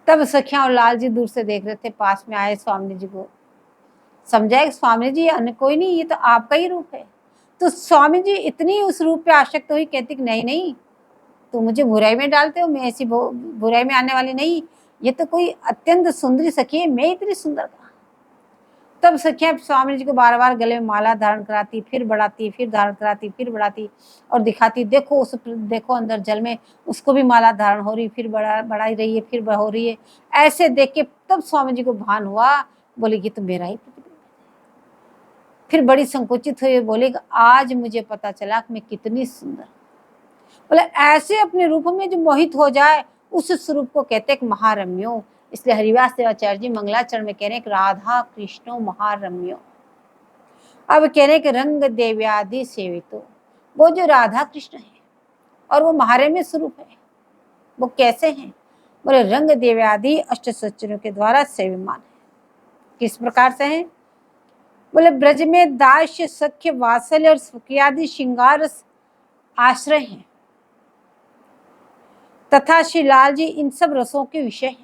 तब सखियां और लाल जी दूर से देख रहे थे, पास में आए स्वामी जी को समझाए, स्वामी जी अन्य कोई नहीं, ये तो आपका ही रूप है। तो स्वामी जी इतनी उस रूप पे आसक्त हुई, कहती नहीं नहीं तो मुझे बुराई में डालते हो, मैं ऐसी बुराई में आने वाली नहीं, ये तो कोई अत्यंत सुंदरी सखी है, मैं इतनी सुंदर कहाँ। तब सखियां स्वामी जी को बार बार गले में माला धारण कराती, फिर बढ़ाती, फिर धारण कराती, फिर बढ़ाती और दिखाती, देखो उस देखो अंदर जल में उसको भी माला धारण हो रही, फिर बढ़ाई रही है, फिर हो रही है। ऐसे देख के तब स्वामी जी को भान हुआ, बोले कि तो मेरा ही प्रतिबिंब। फिर बड़ी संकुचित हुई, बोले आज मुझे पता चला कि मैं कितनी सुंदर। बोले ऐसे अपने रूप में जो मोहित हो जाए उस स्वरूप को कहते हैं महारम्यो। इसलिए हरिवास देवाचार्य जी मंगलाचरण में कह रहे हैं राधा कृष्णो महारम्यो। अब कह रहे हैं कि रंग देव्यादि सेवितो, वो जो राधा कृष्ण है और वो महारम्य स्वरूप है, वो कैसे हैं? बोले रंग देव्यादि अष्ट सच्चरों के द्वारा सेविमान है। किस प्रकार से हैं? बोले ब्रज में दास्य सख्य वात्सल्य और सुखियादि श्रृंगार आश्रय हैं, तथा श्री लाल जी इन सब रसों के विषय हैं।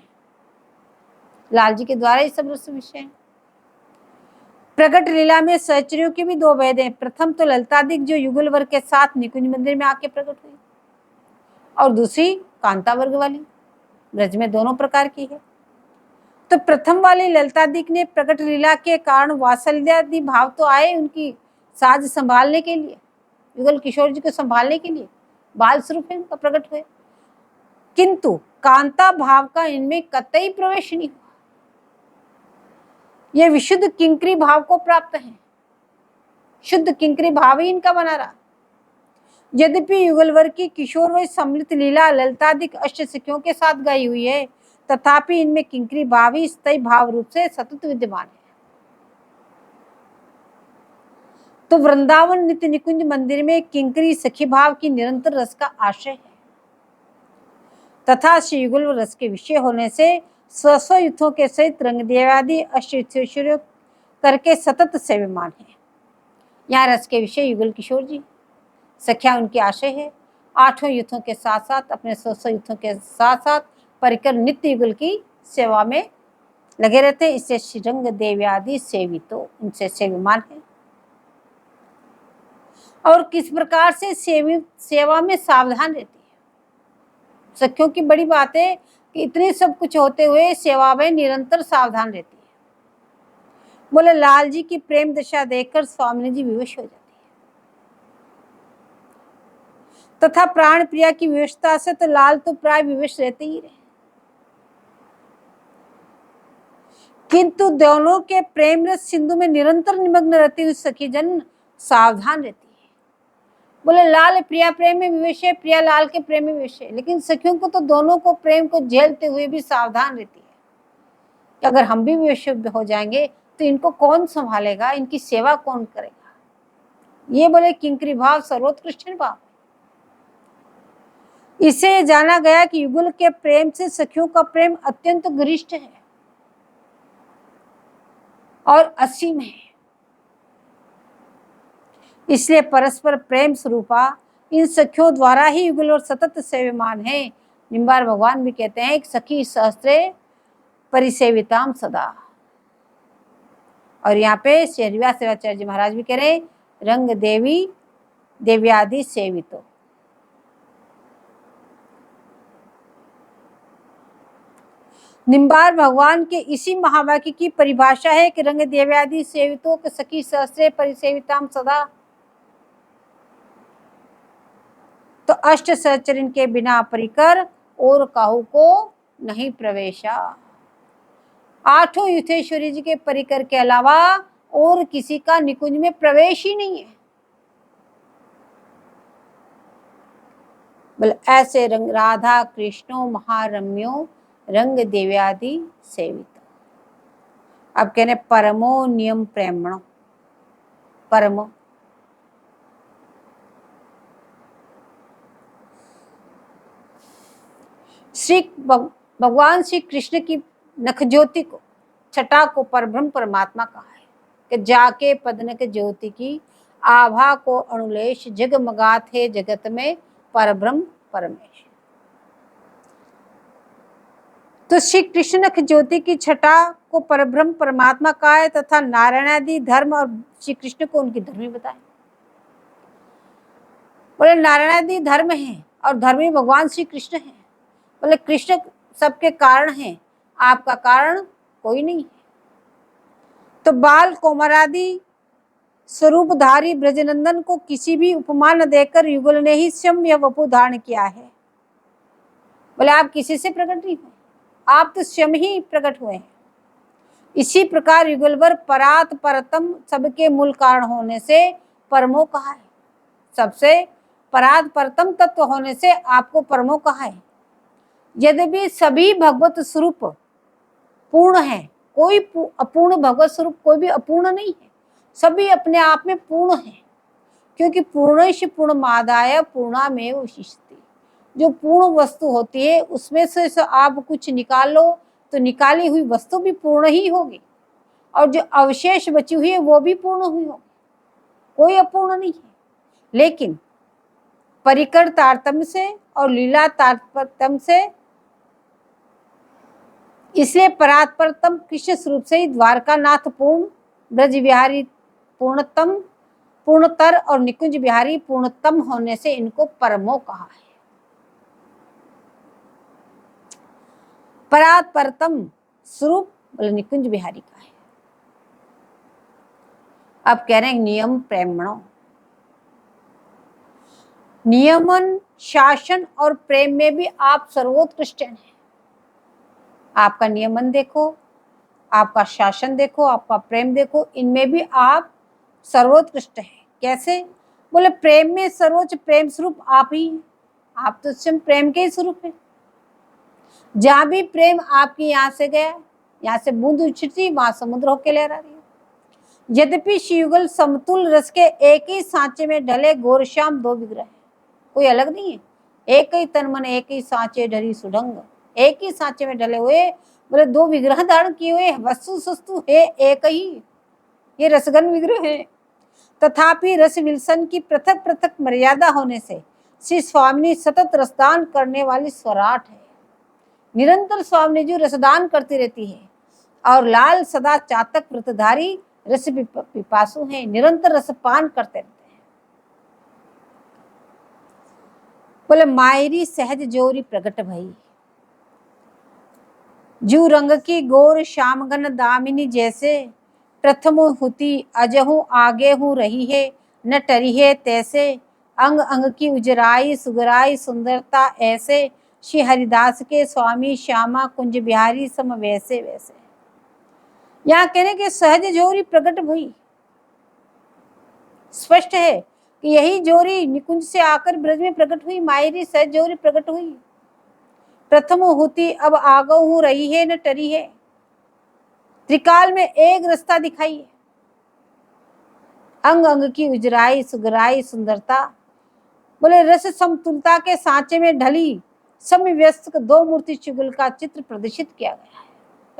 लाल जी के द्वारा ये सब रस विषय हैं। प्रकट लीला में सहचरियों के भी दो भेद हैं। प्रथम तो ललितादिक जो युगल वर्ग के साथ निकुंज मंदिर में आके प्रकट हुई, और दूसरी कांता वर्ग वाली ब्रज में दोनों प्रकार की है। तो प्रथम वाली ललितादिक ने प्रकट लीला के कारण वात्सल्यादि भाव तो आए उनकी साज संभालने के लिए, युगल किशोर जी को संभालने के लिए बाल स्वरूप इनका प्रकट हुए, किंतु कांता भाव का इनमें कतई प्रवेश नहीं हुआ। ये विशुद्ध किंकरी भाव को प्राप्त है, शुद्ध किंकरी भाव ही इनका बना रहा। यद्यपि युगलवर की किशोर व सम्मिलित लीला ललितादिक अष्ट सखियों के साथ गाई हुई है, तथापि इनमें किंकरी भाव ही स्थायी भाव रूप से सतत विद्यमान है। तो वृंदावन नित्य निकुंज मंदिर में किंकरी सखी भाव की निरंतर रस का आशय है, तथा श्री युगल रस के विषय होने से स्व युद्धों के सहित रंगदेवादि अष्टैश्वर्य करके सतत सेव्यमान है। यहाँ रस के विषय युगल किशोर जी, सख्या उनके आशय है। 8 युद्धों के साथ साथ अपने स्व युद्धों के साथ साथ परिकर नित्य युगल की सेवा में लगे रहते हैं, इससे श्रीरंग देव्यादि सेवितो उनसे सेव्यमान है। और किस प्रकार से सेवा में सावधान रहती है। सखियों की बड़ी बात है कि इतने सब कुछ होते हुए सेवा में निरंतर सावधान रहती है। बोले लाल जी की प्रेम दशा देखकर स्वामी जी विवश हो जाती है, तथा प्राण प्रिया की विवशता से तो लाल तो प्राय विवश रहते ही रहे, किंतु दोनों के प्रेम रस सिंधु में निरंतर निमग्न रहती हुई सखी जन सावधान रहती है। बोले लाल प्रिया प्रेम में विवश है, प्रिया लाल के प्रेम में विवश है, लेकिन सखियों को तो दोनों को प्रेम को झेलते हुए भी सावधान रहती है कि अगर हम भी विवश हो जाएंगे तो इनको कौन संभालेगा, इनकी सेवा कौन करेगा। ये बोले किंकरी भाव सर्वोत्कृष्ट भाव। इससे जाना गया कि युगल के प्रेम से सखियों का प्रेम अत्यंत घनिष्ठ है और असीम है। इसलिए परस्पर प्रेम स्वरूपा इन सखियों द्वारा ही युगल और सतत सेव्यमान है। निम्बार भगवान भी कहते हैं कि सखी सहस्त्रे परिसेविताम सदा। और यहाँ पे शेरव्यास शिवाचार्य जी महाराज भी कह रहे हैं रंग देवी देव्यादि सेवितो। निम्बार भगवान के इसी महावाक्य की परिभाषा है कि रंग देव्यादि सेवितो के सखी सहस्त्रे परिसेविताम सदा। तो अष्ट सहचरण के बिना परिकर और काहू को नहीं प्रवेशा। 8 युथेश्वरी जी के परिकर के अलावा और किसी का निकुंज में प्रवेश ही नहीं है। बोले ऐसे रंग राधा कृष्णो महारम्यो रंग देव्यादि सेवित। अब कहने परमो नियम प्रेमणो, परमो भगवान श्री कृष्ण की नखज्योति को, छटा को परब्रह्म परमात्मा कहा है कि जाके पदनक ज्योति की आभा को अनुलेश जगमगात है जगत में परब्रह्म परमेश। तो श्री कृष्ण नख ज्योति की छटा को परब्रह्म परमात्मा कहा है, तथा नारायणादि धर्म और श्री कृष्ण को उनकी धर्मी बताए। बोले नारायणादि धर्म है और धर्मी भगवान श्री कृष्ण है। बोले कृष्ण सबके कारण है, आपका कारण कोई नहीं है। तो बाल कोमरादि स्वरूपधारी ब्रजनंदन को किसी भी उपमा न देकर युगल ने ही स्वयं यह वपु धारण किया है। बोले आप किसी से प्रकट नहीं हुए, आप तो स्वयं ही प्रकट हुए हैं। इसी प्रकार युगलवर परात परतम सबके मूल कारण होने से परमो कहा है, सबसे परात परतम तत्व होने से आपको परमो कहा है। यद्यपि सभी भगवत स्वरूप पूर्ण है, कोई अपूर्ण भगवत स्वरूप कोई भी अपूर्ण नहीं है, सभी अपने आप में पूर्ण है, क्योंकि पूर्णेश पूर्णमादाय पूर्णामेव विशिष्टि। जो पूर्ण वस्तु होती है उसमें से आप कुछ निकाल लो तो निकाली हुई वस्तु भी पूर्ण ही होगी, और जो अवशेष बची हुई है वो भी पूर्ण हुई होगी, कोई अपूर्ण नहीं है। लेकिन परिकर तारतम्य से और लीला तारतम्य से, इसलिए परात्परतम कृष्ण स्वरूप से ही द्वारकानाथ पूर्ण, ब्रज विहारी पूर्णतम पूर्णतर और निकुंज बिहारी पूर्णतम होने से इनको परमो कहा है। परात्परतम स्वरूप बोले निकुंज बिहारी का है। अब कह रहे हैं नियम प्रेमणो। नियमन, शासन और प्रेम में भी आप सर्वोत्कृष्ट हैं। आपका नियमन देखो, आपका शासन देखो, आपका प्रेम देखो, इनमें भी आप सर्वोत्कृष्ट हैं। कैसे? बोले प्रेम में सर्वोच्च प्रेम स्वरूप आप ही हैं। आप तो स्वयं प्रेम के ही स्वरूप हैं। जहां भी प्रेम आपकी यहाँ से गया, यहाँ से बूंद उछली, वहां समुद्र होके लहरा रही है। यद्यपि शिवगल समतुल रस के एक ही सांचे में ढले घोर श्याम दो विग्रह है, कोई अलग नहीं है। एक ही तन मन एक ही सांचे ढली सुढंग, एक ही सांचे में ढले हुए, बोले दो विग्रह धारण किए हुए, वस्तु सस्तु है एक ही, ये रसगन विग्रह है। तथापि रस विलसन की पृथक पृथक मर्यादा होने से श्री स्वामिनी सतत रसदान करने वाली स्वराट है। निरंतर स्वामिनी जी रसदान करती रहती है और लाल सदा चातक व्रतधारी रस पिपासु हैं, निरंतर रसपान करते रहते हैं। बोले मायरी सहज जोरी प्रकट भई, जू रंग की गोर श्यामगन दामिनी जैसे, प्रथम हुती अजहू आगे हूँ रही है, न टरी है तैसे, अंग अंग की उजराई सुगराई सुंदरता ऐसे, श्री हरिदास के स्वामी श्यामा कुंज बिहारी सम वैसे वैसे। यहाँ कहने के सहज जोरी प्रकट भई, स्पष्ट है कि यही जोरी निकुंज से आकर ब्रज में प्रकट हुई, मायरी सहज जोरी प्रकट हुई। प्रथम होती अब आगो हूँ रही है न टरी है, त्रिकाल में एक रास्ता दिखाई है। अंग अंग की उजराई सुगराई सुंदरता, बोले रस समतुलता के सांचे में ढली समव्यस्त दो मूर्ति चुगल का चित्र प्रदर्शित किया गया है।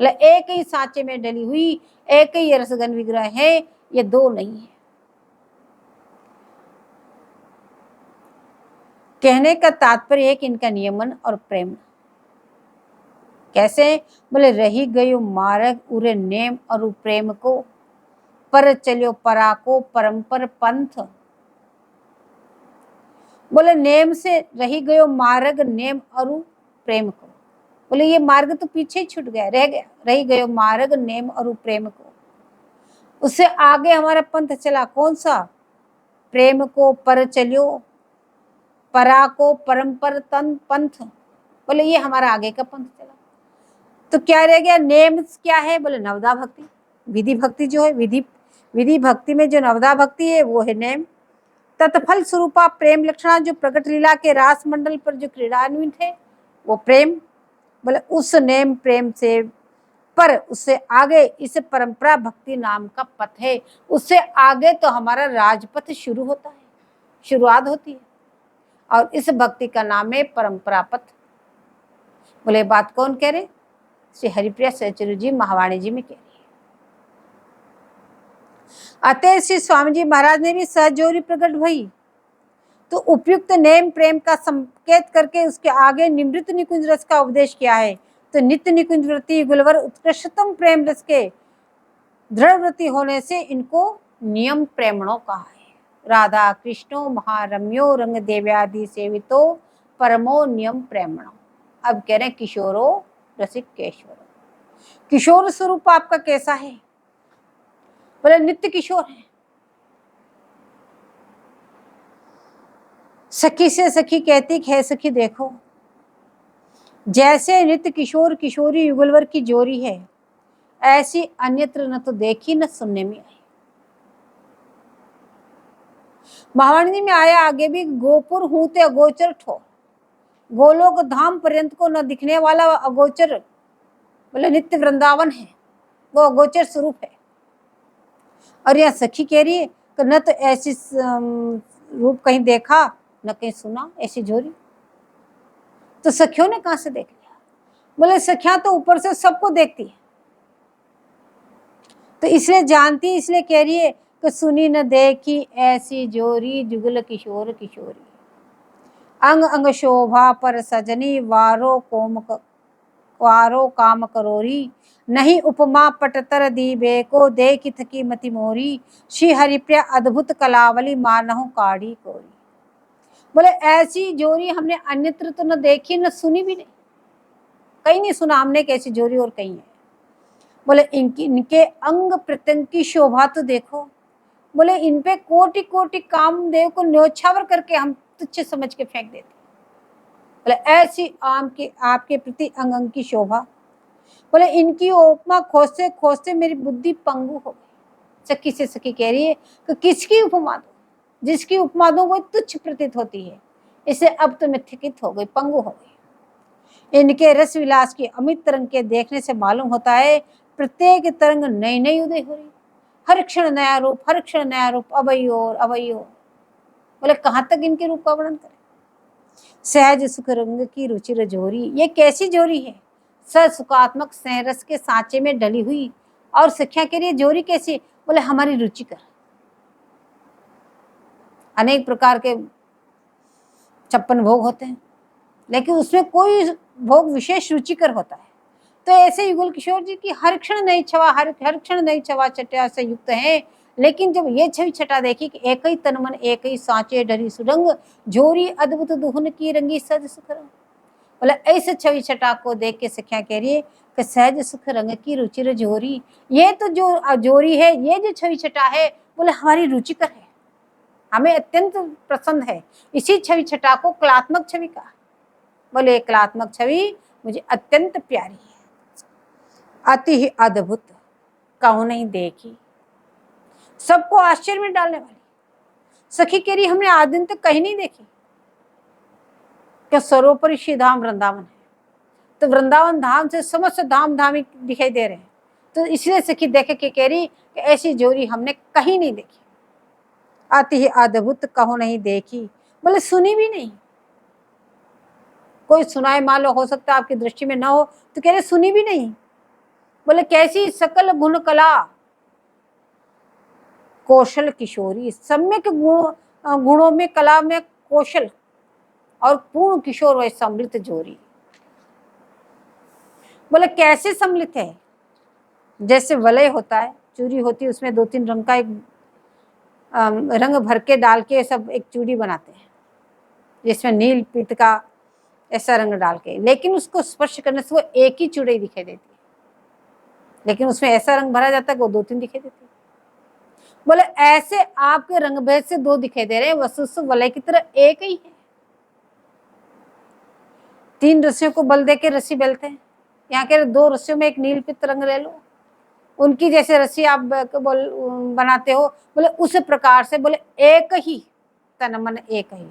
बोले एक ही सांचे में ढली हुई एक ही रसगन विग्रह है, ये दो नहीं है। कहने का तात्पर्य है कि इनका नियमन और प्रेम कैसे? बोले रही गयो मार्ग उरे नेम और प्रेम को, पर चलियो परा को परंपर पंथ। बोले नेम से रही गयो मार्ग नेम और प्रेम को, बोले ये मार्ग तो पीछे ही छूट गया, रह गया, रही गयो मार्ग नेम और प्रेम को। उससे आगे हमारा पंथ चला, कौन सा? प्रेम को पर चलियो, परा को परंपर तन पंथ, बोले ये हमारा आगे का पंथ चला। तो क्या रह गया? नेम क्या है? बोले नवदा भक्ति, विधि भक्ति जो है, विधि भक्ति में जो नवदा भक्ति है वो है नेम। तत्फल स्वरूपा प्रेम लक्षणा जो प्रकट लीला के रास मंडल पर जो क्रीड़ान्वित है वो प्रेम। बोले उस नेम प्रेम से पर उससे आगे इस परंपरा भक्ति नाम का पथ है, उससे आगे तो हमारा राजपथ शुरू होता है, शुरुआत होती है, और इस भक्ति का नाम है परंपरा पथ। बोले बात कौन कह रहे? श्री हरिप्रिया सहचरी जी महावाणी जी में कह रही है। अतः श्री स्वामी जी महाराज ने भी सहजोरी प्रकट भई, तो उपयुक्त नेम प्रेम का संकेत करके उसके आगे निमृत निकुंज रस का उपदेश किया है। तो नित्य निकुंज व्रती गुलवर उत्कृष्टतम प्रेम रस के दृढ़ व्रती होने से इनको नियम प्रेमणों कहा है। राधा कृष्णो महारम्यो रंग देव्यादि सेवितो परमो नियम प्रेमणो। अब कह रहे किशोरो रसिक केशवर, किशोर स्वरूप आपका कैसा है? बोले नित्य किशोर है। सखी से सखी कहती है सखी देखो, जैसे नित्य किशोर किशोरी युगलवर की जोरी है, ऐसी अन्यत्र न तो देखी न सुनने में आई। महावाणी में आया आगे भी, गोपुर हूं ते अगोचर ठो, गोलोक धाम पर्यंत को न दिखने वाला अगोचर, बोले नित्य वृंदावन है, वो अगोचर स्वरूप है। और यह सखी कह रही है कि न तो ऐसी रूप कहीं देखा न कहीं सुना, ऐसी जोरी। तो सखियों ने कहां से देख लिया? बोले सखियां तो ऊपर से सबको देखती है, तो इसलिए जानती, इसलिए कह रही है कि सुनी न देखी ऐसी जोरी जुगल किशोर किशोरी, अंग अंग शोभा पर सजनी वारो काम करोरी, नहीं उपमा पटतर दीबे को देखी थकी मति मोरी, श्री हरिप्रिया अद्भुत कलावली मानहु काढ़ी कोरी। बोले ऐसी जोरी हमने अन्यत्र तो न देखी न सुनी भी नहीं, कहीं नहीं सुना हमने कैसी जोरी और कहीं है। बोले इनके अंग प्रत्यंग की शोभा तो देखो, बोले इन पे कोटि कोटि कामदेव को न्योछावर करके हम तुच्छ समझ के फेंक देते। बोले ऐसी आम के आपके प्रति अंग अंग की शोभा, बोले इनकी उपमा खोजते खोजते मेरी बुद्धि पंगु हो गई। सखी से सखी कह रही है कि किसकी उपमा दो, जिसकी उपमा दो वो तुच्छ प्रतीत होती है, इसे अब तो मैं थकित हो गई, पंगु हो गई। इनके रस विलास की अमित तरंग के देखने से मालूम होता है प्रत्येक तरंग नई नई उदय हो रही, हर क्षण नया रूप, हर क्षण नया रूप, अभय और अभय। बोले कहाँ तक इनके रूप का वर्णन करें। सहज सुख रंग की रुचिर जोरी, ये कैसी जोरी है, सुखात्मक स्नेहरस के सांचे में डली हुई। और सखिया के लिए जोरी कैसी, बोले हमारी रुचिकर। अनेक प्रकार के 56 भोग होते हैं, लेकिन उसमें कोई भोग विशेष रुचिकर होता है। तो ऐसे युगल किशोर जी की हर क्षण नई छवा, हर क्षण नई छवा छटा से युक्त है। लेकिन जब ये छवि छटा देखी कि एक ही तन मन एक ही सांचे डरी सुरंग, जोरी अद्भुत दुहन की रंगी सहज सुख रंग। बोले ऐसे छवि छटा को देख के सखिया कह रही है कि सहज सुख रंग की रुचिर जोरी, ये तो जो जोरी है, ये जो छवि छटा है, बोले हमारी रुचिकर है, हमें अत्यंत पसंद है। इसी छवि छटा को कलात्मक छवि कहा। बोले कलात्मक छवि मुझे अत्यंत प्यारी है, अति ही अद्भुत, कहूं नहीं देखी, सबको आश्चर्य में डालने वाली। सखी कह रही हमने आज दिन तक कहीं नहीं देखी। क्या सर्वोपरि श्री धाम वृंदावन है, तो वृंदावन धाम से समस्त धाम धाम ही दिखाई दे रहे हैं। तो इसलिए सखी देखे के कह रही कि ऐसी जोरी हमने कहीं नहीं देखी, अति ही अद्भुत, कहूं नहीं देखी। बोले सुनी भी नहीं, कोई सुनाए मान लो, हो सकता है आपकी दृष्टि में ना हो, तो कह रहे सुनी भी नहीं। बोले कैसी सकल गुण कला कौशल किशोरी, सम्यक गुणों में, कला में कौशल और पूर्ण किशोर वह सम्मिलित जोरी। बोले कैसे सम्मिलित है, जैसे वलय होता है, चूड़ी होती है, उसमें 2-3 रंग का एक रंग भर के डाल के सब एक चूड़ी बनाते हैं, जिसमें नील पीत का ऐसा रंग डाल के, लेकिन उसको स्पर्श करने से वो एक ही चूड़ी दिखाई देती है, लेकिन उसमें ऐसा रंग भरा जाता है कि वो 2-3 दिखाई देती है। बोले ऐसे आपके रंग भेद से 2 दिखाई दे रहे हैं, वस्तु वलय की तरह एक ही है। 3 रस्सियों को बल दे के रस्सी बेलते हैं, यहाँ के 2 रस्सियों में एक नील पीत रंग ले लो, उनकी जैसे रस्सी आप बनाते हो, बोले उस प्रकार से, बोले एक ही तन मन एक ही,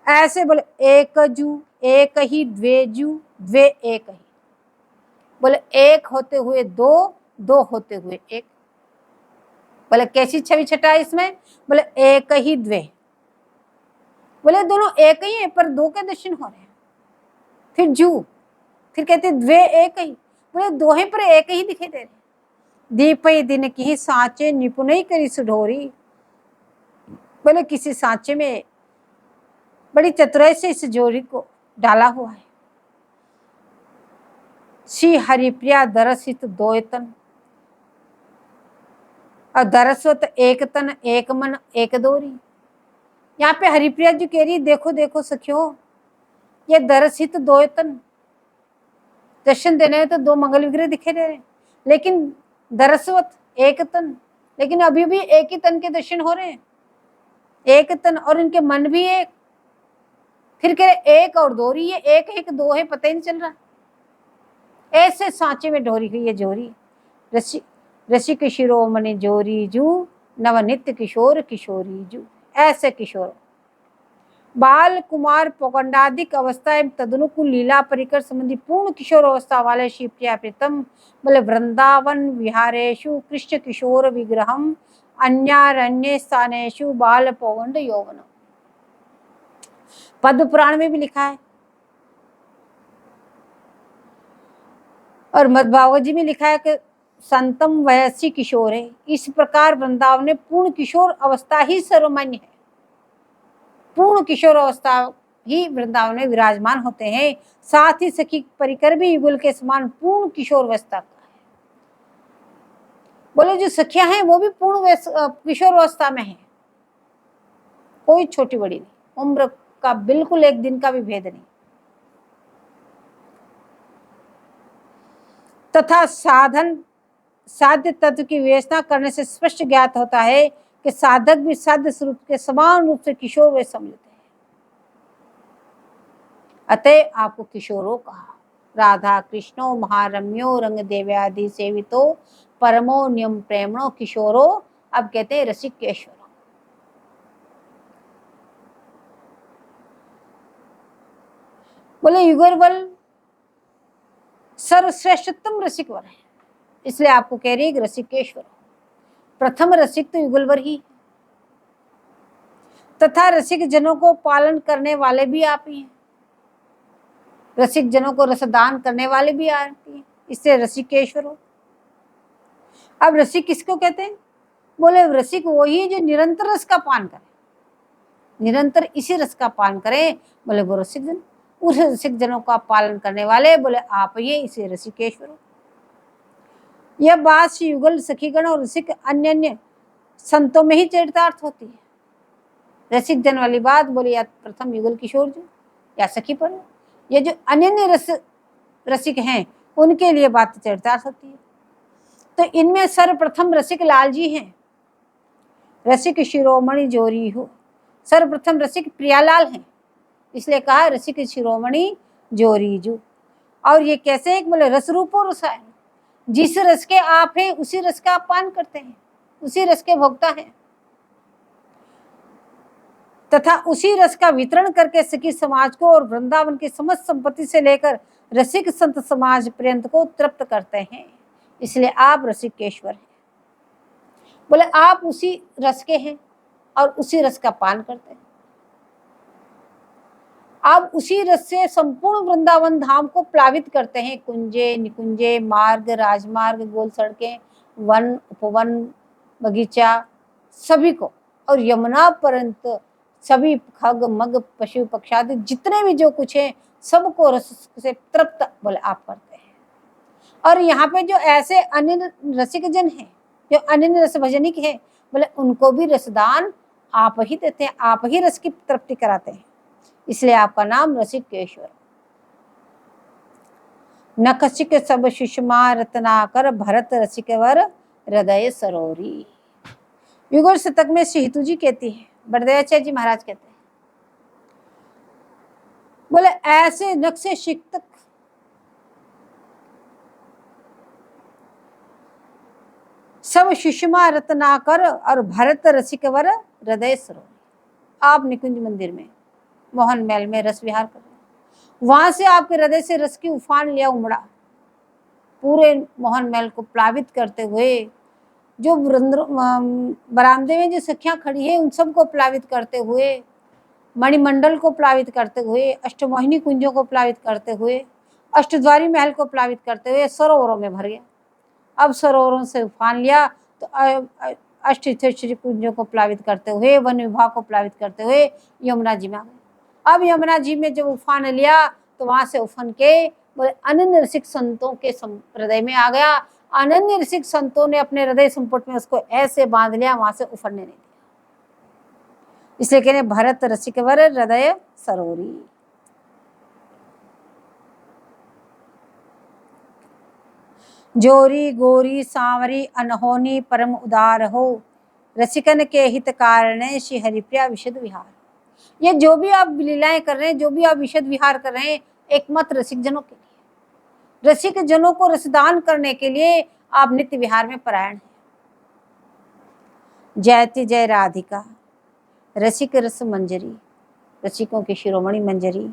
ऐसे बोले एक जू एक ही, द्वे जू द्वे एक ही। बोले एक होते हुए दो, दो होते हुए एक। बोले कैसी छवि छटा है इसमें, बोले एक ही द्वे, बोले दोनों एक ही है पर 2 के दर्शन हो रहे हैं। फिर जू, फिर कहते द्वे एक ही, बोले 2 हैं पर एक ही दिखाई दे रहे। दीपई दिन की सांचे निपुण करी सुढोरी, बोले किसी सांचे में बड़ी चतुराई से इस जोड़ी को डाला हुआ है। श्री हरिप्रिया दरसित 2 तन, और दरस्वत 1 तन, 1 मन 1 डोरी। यहाँ पे हरिप्रिया जी कह रही देखो देखो सखियो, ये दरसित 2 तन, दर्शन देने में तो 2 मंगल विग्रह दिखे दे रहे, लेकिन दरस्वत 1 तन, लेकिन अभी भी एक ही तन के दर्शन हो रहे हैं, 1 तन, और इनके मन भी एक। फिर कह रहे 1 और डोरी, ये 1 है कि 2 है पता ही नहीं चल रहा। ऐसे सांचे में डोरी हुई है जोरी, रसिक शिरोमणि जोरी जू, नवनित्य किशोर किशोरी जू। ऐसे किशोर बाल कुमार पौगंडाधिक अवस्था एवं तदनुकूल लीला परिकर संबंधी पूर्ण किशोर अवस्था वाले श्री प्रिया प्रीतम, बोले वृंदावन विहारेशु कृष्ण किशोर विग्रहम अन्यारण्य स्थानेशु बाल पौगंड यौवन। पद्म पुराण में भी लिखा है और मध्भागवत जी में लिखा है कि संतम वयसी किशोर है। इस प्रकार वृंदावन में पूर्ण किशोर अवस्था ही सर्वमान्य है, पूर्ण किशोर अवस्था ही वृंदावन में विराजमान होते हैं। साथ ही सखी परिकर भी युगल के समान पूर्ण किशोर अवस्था का है। बोले जो सखियां हैं वो भी पूर्ण किशोर अवस्था में है, कोई छोटी बड़ी नहीं, उम्र का बिल्कुल 1 दिन का भी भेद नहीं। तथा साध्य तत्व की विवेचना करने से स्पष्ट ज्ञात होता है कि साधक भी साध्य स्वरूप के समान रूप से किशोर व सम्मिलित है। अतः आपको किशोरों कहा। राधा कृष्णो महारम्यो रंग देव्यादि सेवितो परमो नियम प्रेमणो किशोरो, अब कहते हैं रसिकेश्वर। बोले युगलवर सर्वश्रेष्ठतम रसिक वर है, इसलिए आपको कह रही है कि रसिकेश्वर। प्रथम रसिक तो युगलवर ही, तथा रसिक जनों को पालन करने वाले भी आप ही हैं, रसिक जनों को रसदान करने वाले भी आप ही हैं, इससे रसिकेश्वर हो। अब रसिक किसको कहते हैं? बोले रसिक वही जो निरंतर रस का पान करे, निरंतर इसी रस का पान करे, बोले वो रसिक जन। उस रसिक जनों का पालन करने वाले बोले आप ये, इसे रसिकेश्वर हो। यह बात श्री युगल सखीगण और रसिक अन्य अन्य संतों में ही चरितार्थ होती है। रसिक जन वाली बात बोले या प्रथम युगल किशोर जी या सखी पर, ये जो अन्य रसिक हैं उनके लिए बात चरितार्थ होती है। तो इनमें सर्वप्रथम रसिक लाल जी हैं, रसिक शिरोमणि जोरी हो। सर्वप्रथम रसिक प्रियालाल हैं, इसलिए कहा रसिक शिरोमणि जोरी जू। और ये कैसे एक बोले रस रूपो रसायन, जिस रस के आप हैं उसी रस का आप पान करते हैं, उसी रस के भोक्ता हैं, तथा उसी रस का वितरण करके सखी समाज को और वृंदावन की समस्त संपत्ति से लेकर रसिक संत समाज पर्यंत को तृप्त करते हैं, इसलिए आप रसिकेश्वर हैं। बोले आप उसी रस के हैं और उसी रस का पान करते हैं। आप उसी रस से संपूर्ण वृंदावन धाम को प्लावित करते हैं, कुंजे निकुंजे मार्ग राजमार्ग गोल सड़कें वन उपवन बगीचा सभी को, और यमुना पर्यंत सभी खग मग पशु पक्षादि जितने भी जो कुछ है सबको रस से तृप्त बोले आप करते हैं। और यहाँ पे जो ऐसे अन्य रसिक जन हैं, जो अन्य रस भजनिक है, बोले उनको भी रसदान आप ही देते हैं, आप ही रस की तृप्ति कराते हैं, इसलिए आपका नाम रसिकेश्वर। नखसिक सब सुषमा रत्नाकर भरत रसिकवर हृदय सरोरी। युगल शतक में श्री हितू जी कहती है, बड़देवाचार्य जी महाराज कहते हैं, बोले ऐसे नक्शे शिक्त सब सुषमा रत्नाकर और भरत रसिकवर हृदय सरोरी। आप निकुंज मंदिर में मोहन महल में रस विहार कर रहे हैं, वहां से आपके हृदय से रस की उफान लिया उमड़ा, पूरे मोहन महल को प्लावित करते हुए, जो बरामदे में जो सखियां खड़ी है उन सबको प्लावित करते हुए, मणिमंडल को प्लावित करते हुए, अष्टमोहिनी कुंजों को प्लावित करते हुए, अष्टद्वारी महल को प्लावित करते हुए सरोवरों में भर गया। अब सरोवरों से उफान लिया तो अष्टश्री कुंजों को प्लावित करते हुए, वन विभाग को प्लावित करते हुए यमुना जी में आ गए। अब यमुना जी में जब उफान लिया तो वहां से उफन के बोले अनन्य रसिक संतों के हृदय में आ गया। अनन्य रसिक संतों ने अपने हृदय संपुट में उसको ऐसे बांध लिया, वहां से उफरने नहीं दिया, इसलिए कहने भरत रसिकवर हृदय सरोरी। जोरी गोरी सांवरी अनहोनी परम उदार हो, रसिकन के हित कारण श्री हरिप्रिया विशद विहार। ये जो भी आप लीलाएं कर रहे हैं, जो भी आप विशद विहार कर रहे हैं, एकमात्र रसिक जनों के लिए, रसिक जनों को रसदान करने के लिए आप नित्य विहार में परायण हैं। जयति जय राधिका रसिक रस मंजरी, रसिकों की शिरोमणि मंजरी,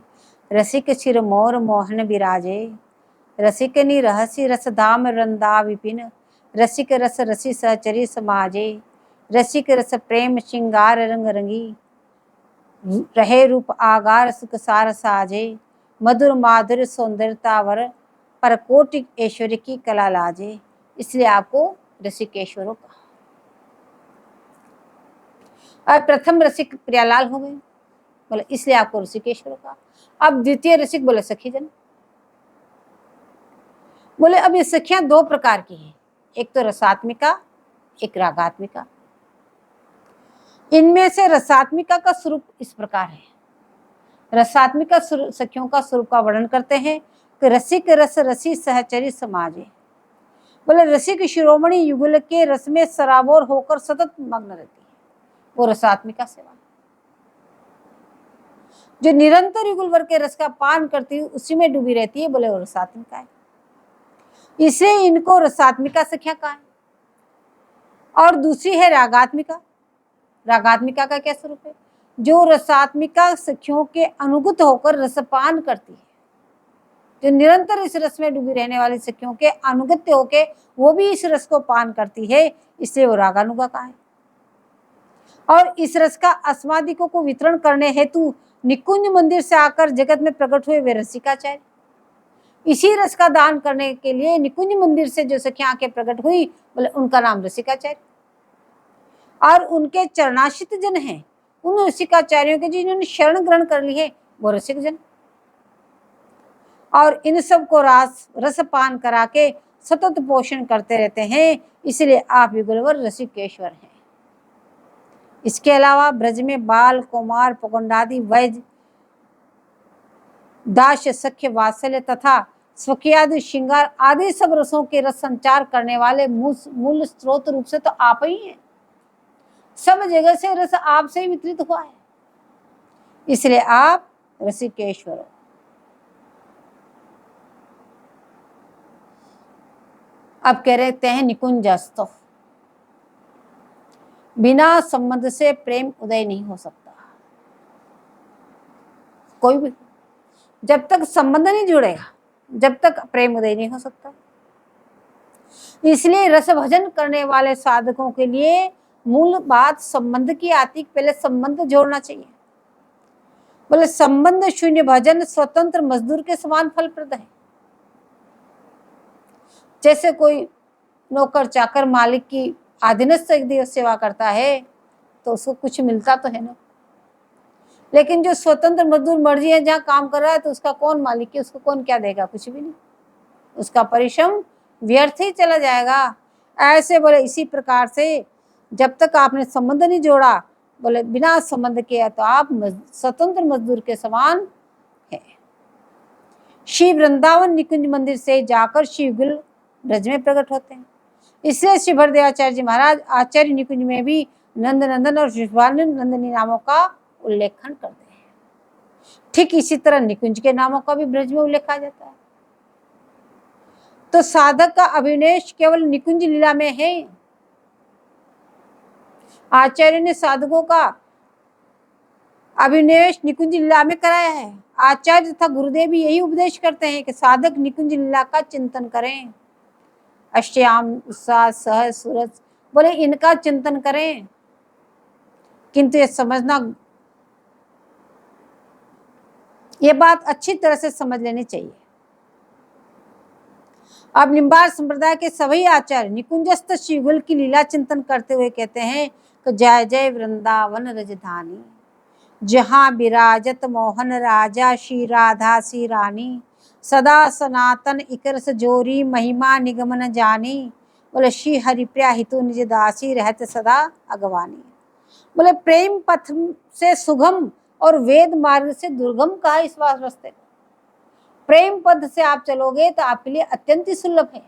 रसिक शिर मोर मोहन विराजे, रसिक नि रहस्य रस धाम रंदा विपिन, रसिक रस रसी सहचरी समाजे, रसिक रस प्रेम श्रृंगार रंग रंगी, रहे रूप आगार सुख सार साजे, मधुर माधुर सौंदर्यतावर परकोटि ऐश्वर्य की कला लाजे, इसलिए आपको रसिकेश्वरों कहा। और प्रथम रसिक प्रियालाल हो गए, बोले इसलिए आपको रसिकेश्वर कहा। अब द्वितीय रसिक बोले सखीजन। बोले अब ये सखियां दो प्रकार की हैं, एक तो रसात्मिका, एक रागात्मिका। इनमें से रसात्मिका का स्वरूप इस प्रकार है। रसात्मिका सखियों का स्वरूप का वर्णन करते हैं कि रसिक रस रसी सहचरी समाजे। बोले रसिक शिरोमणि युगल के रस में सराबोर होकर सतत मग्न रहती है, वो रसात्मिका सेवा। जो निरंतर युगल वर्ग के रस का पान करती है उसी में डूबी रहती है, बोले वो रसात्मिका है। इसलिए इनको रसात्मिका सखिया कहा है। और दूसरी है रागात्मिका। रागात्मिका का क्या स्वरूप है? जो रसात्मिका सखियों के अनुगत होकर रसपान करती है, जो निरंतर इस रस में डूबी रहने वाली सखियों के अनुगत्य होके वो भी इस रस को पान करती है, इसलिए वो रागानुगा का है। और इस रस का अस्मादिकों को वितरण करने हेतु निकुंज मंदिर से आकर जगत में प्रकट हुए वे रसिकाचार्य। इसी रस का दान करने के लिए निकुंज मंदिर से जो सखियां आके प्रकट हुई, बोले उनका नाम रसिकाचार्य। और उनके चरणाश्रित जन हैं, उन रसिकाचार्यों के जिन्होंने शरण ग्रहण कर ली है, वो रसिक जन। और इन सब को रसपान करा के सतत पोषण करते रहते हैं, इसलिए आप युगलवर रसिकेश्वर हैं। इसके अलावा ब्रज में बाल, कुमार, पकुंडादि, वैज, दास, सख्य, वात्सल्य तथा स्वकीयादि, श्रृंगार आदि सब रसों के रस संचार करने वाले मूल स्रोत रूप से तो आप ही हैं। सब जगह से रस आपसे ही वितरित हुआ है, इसलिए आप रसिकेश्वर हो। अब कह रहते हैं निकुंजस्थ, बिना संबंध से प्रेम उदय नहीं हो सकता। कोई भी जब तक संबंध नहीं जुड़ेगा, जब तक प्रेम उदय नहीं हो सकता। इसलिए रस भजन करने वाले साधकों के लिए मूल बात संबंध की आती, पहले संबंध जोड़ना चाहिए। बोले संबंध शून्य भजन स्वतंत्र मजदूर के समान फलप्रद है। जैसे कोई नौकर चाकर मालिक की आधीनस्थ सेवा करता है तो उसको कुछ मिलता तो है ना, लेकिन जो स्वतंत्र मजदूर मर्जी है जहाँ काम कर रहा है तो उसका कौन मालिक है, उसको कौन क्या देगा? कुछ भी नहीं, उसका परिश्रम व्यर्थ ही चला जाएगा। ऐसे बोले इसी प्रकार से जब तक आपने संबंध नहीं जोड़ा, बोले बिना संबंध के तो आप स्वतंत्र मजदूर के समान है। श्री वृंदावन निकुंज मंदिर से जाकर शिवगुल ब्रज में प्रकट होते हैं। इसलिए श्री भरदेवाचार्य जी महाराज आचार्य निकुंज में भी नंद नंदन और शिशुपालन नंदिनी नामों का उल्लेखन करते हैं। ठीक इसी तरह निकुंज के नामों का भी ब्रज में उल्लेख आ जाता है। तो साधक का अभिनिवेश केवल निकुंज लीला में है। आचार्य ने साधकों का अभिनिवेश निकुंज लीला में कराया है। आचार्य तथा गुरुदेव भी यही उपदेश करते हैं कि साधक निकुंज लीला का चिंतन करें। अष्टयाम, उत्साह, सहज, सूरज, बोले इनका चिंतन करें। किंतु ये समझना, ये बात अच्छी तरह से समझ लेनी चाहिए। अब निम्बार संप्रदाय के सभी आचार्य निकुंजस्थ शिवगुल की लीला चिंतन करते हुए कहते हैं कि जय जय वृंदावन रजधानी, जहाँ विराजत मोहन राजा श्री राधा श्री रानी, सदा सनातन इकरस जोरी महिमा निगमन जानी, बोले श्री हरिप्रिया हितु निज दासी रहत सदा अगवानी। बोले प्रेम पथ से सुगम और वेद मार्ग से दुर्गम कहा इस रास्ते को। प्रेम पद से आप चलोगे तो आपके लिए अत्यंत ही सुलभ है,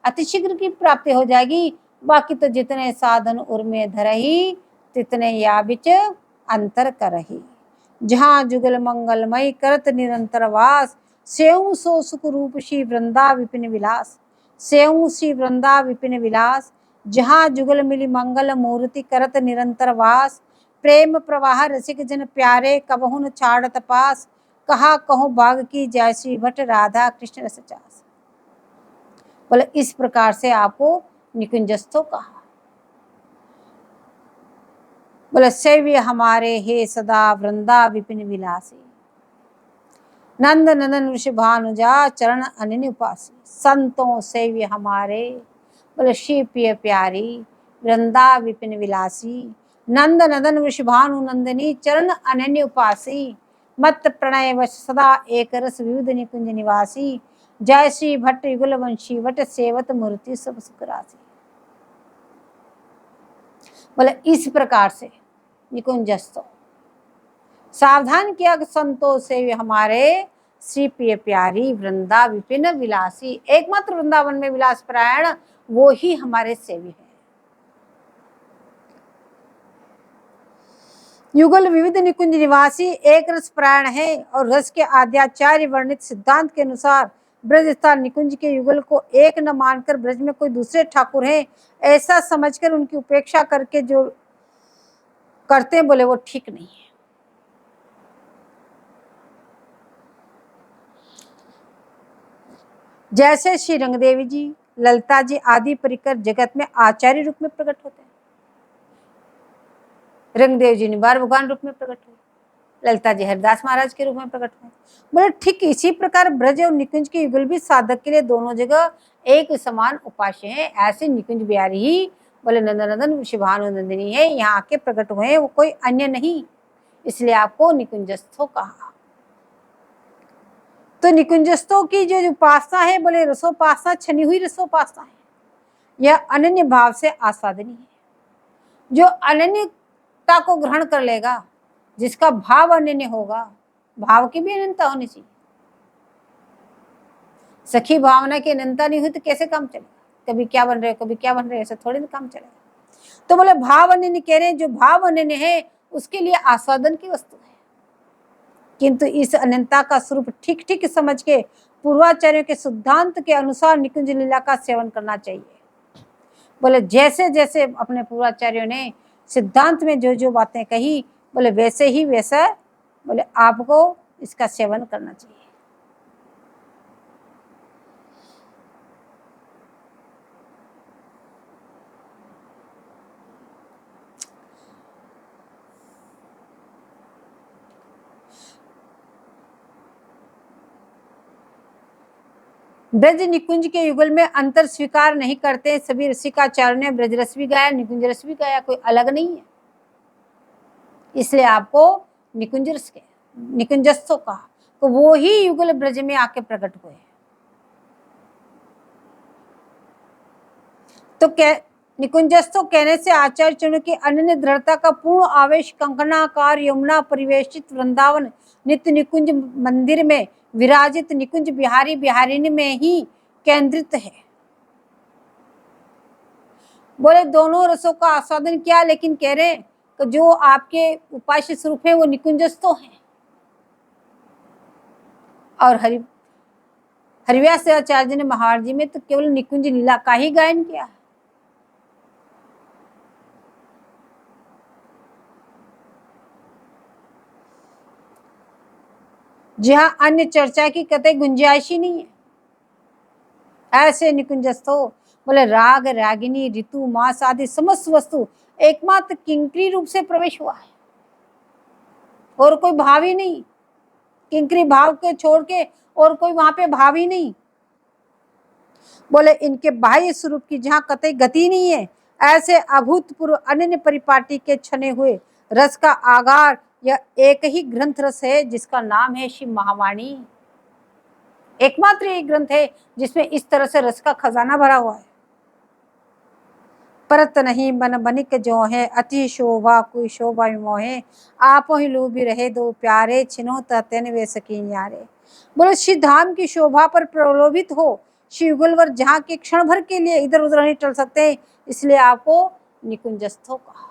अतिशीघ्र की प्राप्ति हो जाएगी। बाकी तो जितने साधन उर्मे धरही, तितने या बिच अंतर करही। जहाँ जुगल मंगलमय करत निरंतर वास, सेऊ सो सुख रूप श्री वृंदा विपिन विलास। सेऊ श्री वृंदा विपिन विलास, जहाँ जुगल मिली मंगल मूर्ति करत निरंतर वास। प्रेम प्रवाह रसिक जन प्यारे, कबहु न छाड़त पास। कहा कहो बाग की जय श्री भट्ट राधा कृष्ण रस चास। बोले इस प्रकार से आपको निकुंजस्थो कहा। बोले सेव्य हमारे हे सदा वृंदा विपिन विलासी, नंद नंदन वृषभानुजा चरण अनन्य उपासी। संतों सेव्य हमारे, बोले श्री प्रिय प्यारी वृंदा विपिन विलासी, नंद नंदन वृषभानु नंदिनी चरण अनन्य उपासी। मत प्रणय वश सदा एक रस विविध निकुंज निवासी। जय श्री भट्ट युगल वंशी वट सेवत मूर्ति सब सुख राशि। बोले इस प्रकार से निकुंजस्थो सावधान किया कि संतोष से हमारे श्री प्रिय प्यारी वृंदा विपिन विलासी, एकमात्र वृंदावन में विलास परायण वो ही हमारे सेवी है। युगल विविध निकुंज निवासी एक रस प्राण है और रस के आद्याचार्य वर्णित सिद्धांत के अनुसार ब्रज स्थान निकुंज के युगल को एक न मानकर ब्रज में कोई दूसरे ठाकुर हैं ऐसा समझकर उनकी उपेक्षा करके जो करते हैं बोले वो ठीक नहीं है। जैसे श्री रंगदेवी जी, ललिता जी आदि परिकर जगत में आचार्य रूप में प्रकट होते हैं। रंगदेव जी निबार भगवान रूप में प्रकट हुए, ललिता जी हरिदास महाराज के रूप में प्रकट हुए। बोले ठीक इसी प्रकार ब्रज और निकुंज के युगल भी साधक के लिए दोनों जगह एक समान उपास्य है। ऐसे निकुंज बिहारी ही बोले नंदनंदन शिवानुनंदिनी है, यहाँ आके प्रकट हुए हैं, वो कोई अन्य नहीं, इसलिए आपको निकुंजस्थो कहा। तो निकुंजस्थों की जो उपासना है बोले रसोपासना, छनी हुई रसोपासना है, यह अनन्य भाव से आस्वादनी है। जो अनन्यता को ग्रहण कर लेगा, जिसका भाव अनन्य होगा, भाव की भी अनंतता होनी चाहिए। सखी भावना की अनंतता नहीं हुई तो कैसे काम चलेगा? कभी क्या बन रहे हो, कभी क्या बन रहे हो, ऐसे थोड़ी ना काम चलेगा। तो बोले भाव अनन्य कह रहे हैं, जो भाव अनन्य है उसके लिए आस्वादन की वस्तु है, किंतु इस अनंतता का स्वरूप ठीक ठीक समझ के पूर्वाचार्यों के सिद्धांत के अनुसार निकुंज लीला का सेवन करना चाहिए। बोले जैसे जैसे अपने पूर्वाचार्यों ने सिद्धांत में जो जो बातें कही, बोले वैसे ही वैसा बोले आपको इसका सेवन करना चाहिए। ब्रज निकुंज के युगल में अंतर स्वीकार नहीं करते। सभी रसिकाचार्यों ने ब्रज रस भी गाया, निकुंज रस भी गाया, कोई अलग नहीं है, इसलिए आपको निकुंज रस के निकुंजस्थो कहा। तो वो ही युगल ब्रज में आके प्रकट हुए। तो निकुंजस्थो कहने से आचार्य चरणों की अनन्य दृढ़ता का पूर्ण आवेश कंकणाकार यमुना परिवेशित वृंदावन नित्य निकुंज मंदिर में विराजित निकुंज बिहारी बिहारिणी में ही केंद्रित है। बोले दोनों रसों का आस्वादन किया, लेकिन कह रहे कि जो आपके उपास्य स्वरूप है वो निकुंजस्थो है। और हरिव्यास आचार्य ने महाभारत जी में तो केवल निकुंज लीला का ही गायन किया है। जहां अन्य चर्चा की कतई गुंजाइश ही नहीं है। ऐसे निकुंजस्थो बोले राग रागिनी ऋतु मास आदि समस्त वस्तु एकमात्र किंकरी रूप से प्रवेश हुआ है, और कोई भाव ही नहीं। किंकरी भाव के छोड़ के और कोई वहां पे भाव ही नहीं। बोले इनके बाह्य स्वरूप की जहां कतई गति नहीं है, ऐसे अभूतपूर्व अनन्य परिपाटी के छने हुए रस का आगार यह एक ही ग्रंथ रस है, जिसका नाम है शिव महावाणी। एकमात्र एक ग्रंथ है जिसमें इस तरह से रस का खजाना भरा हुआ है। परत नहीं बन बनिक जो है, अति शोभा कोई शोभा मोहे, आप ही लोग भी रहे दो प्यारे, छिनो तन वे सकीन यारे। बोले श्री धाम की शोभा पर प्रलोभित हो शिवगुलवर जहाँ के क्षण भर के लिए इधर उधर नहीं टल सकते, इसलिए आपको निकुंजस्थो कहा।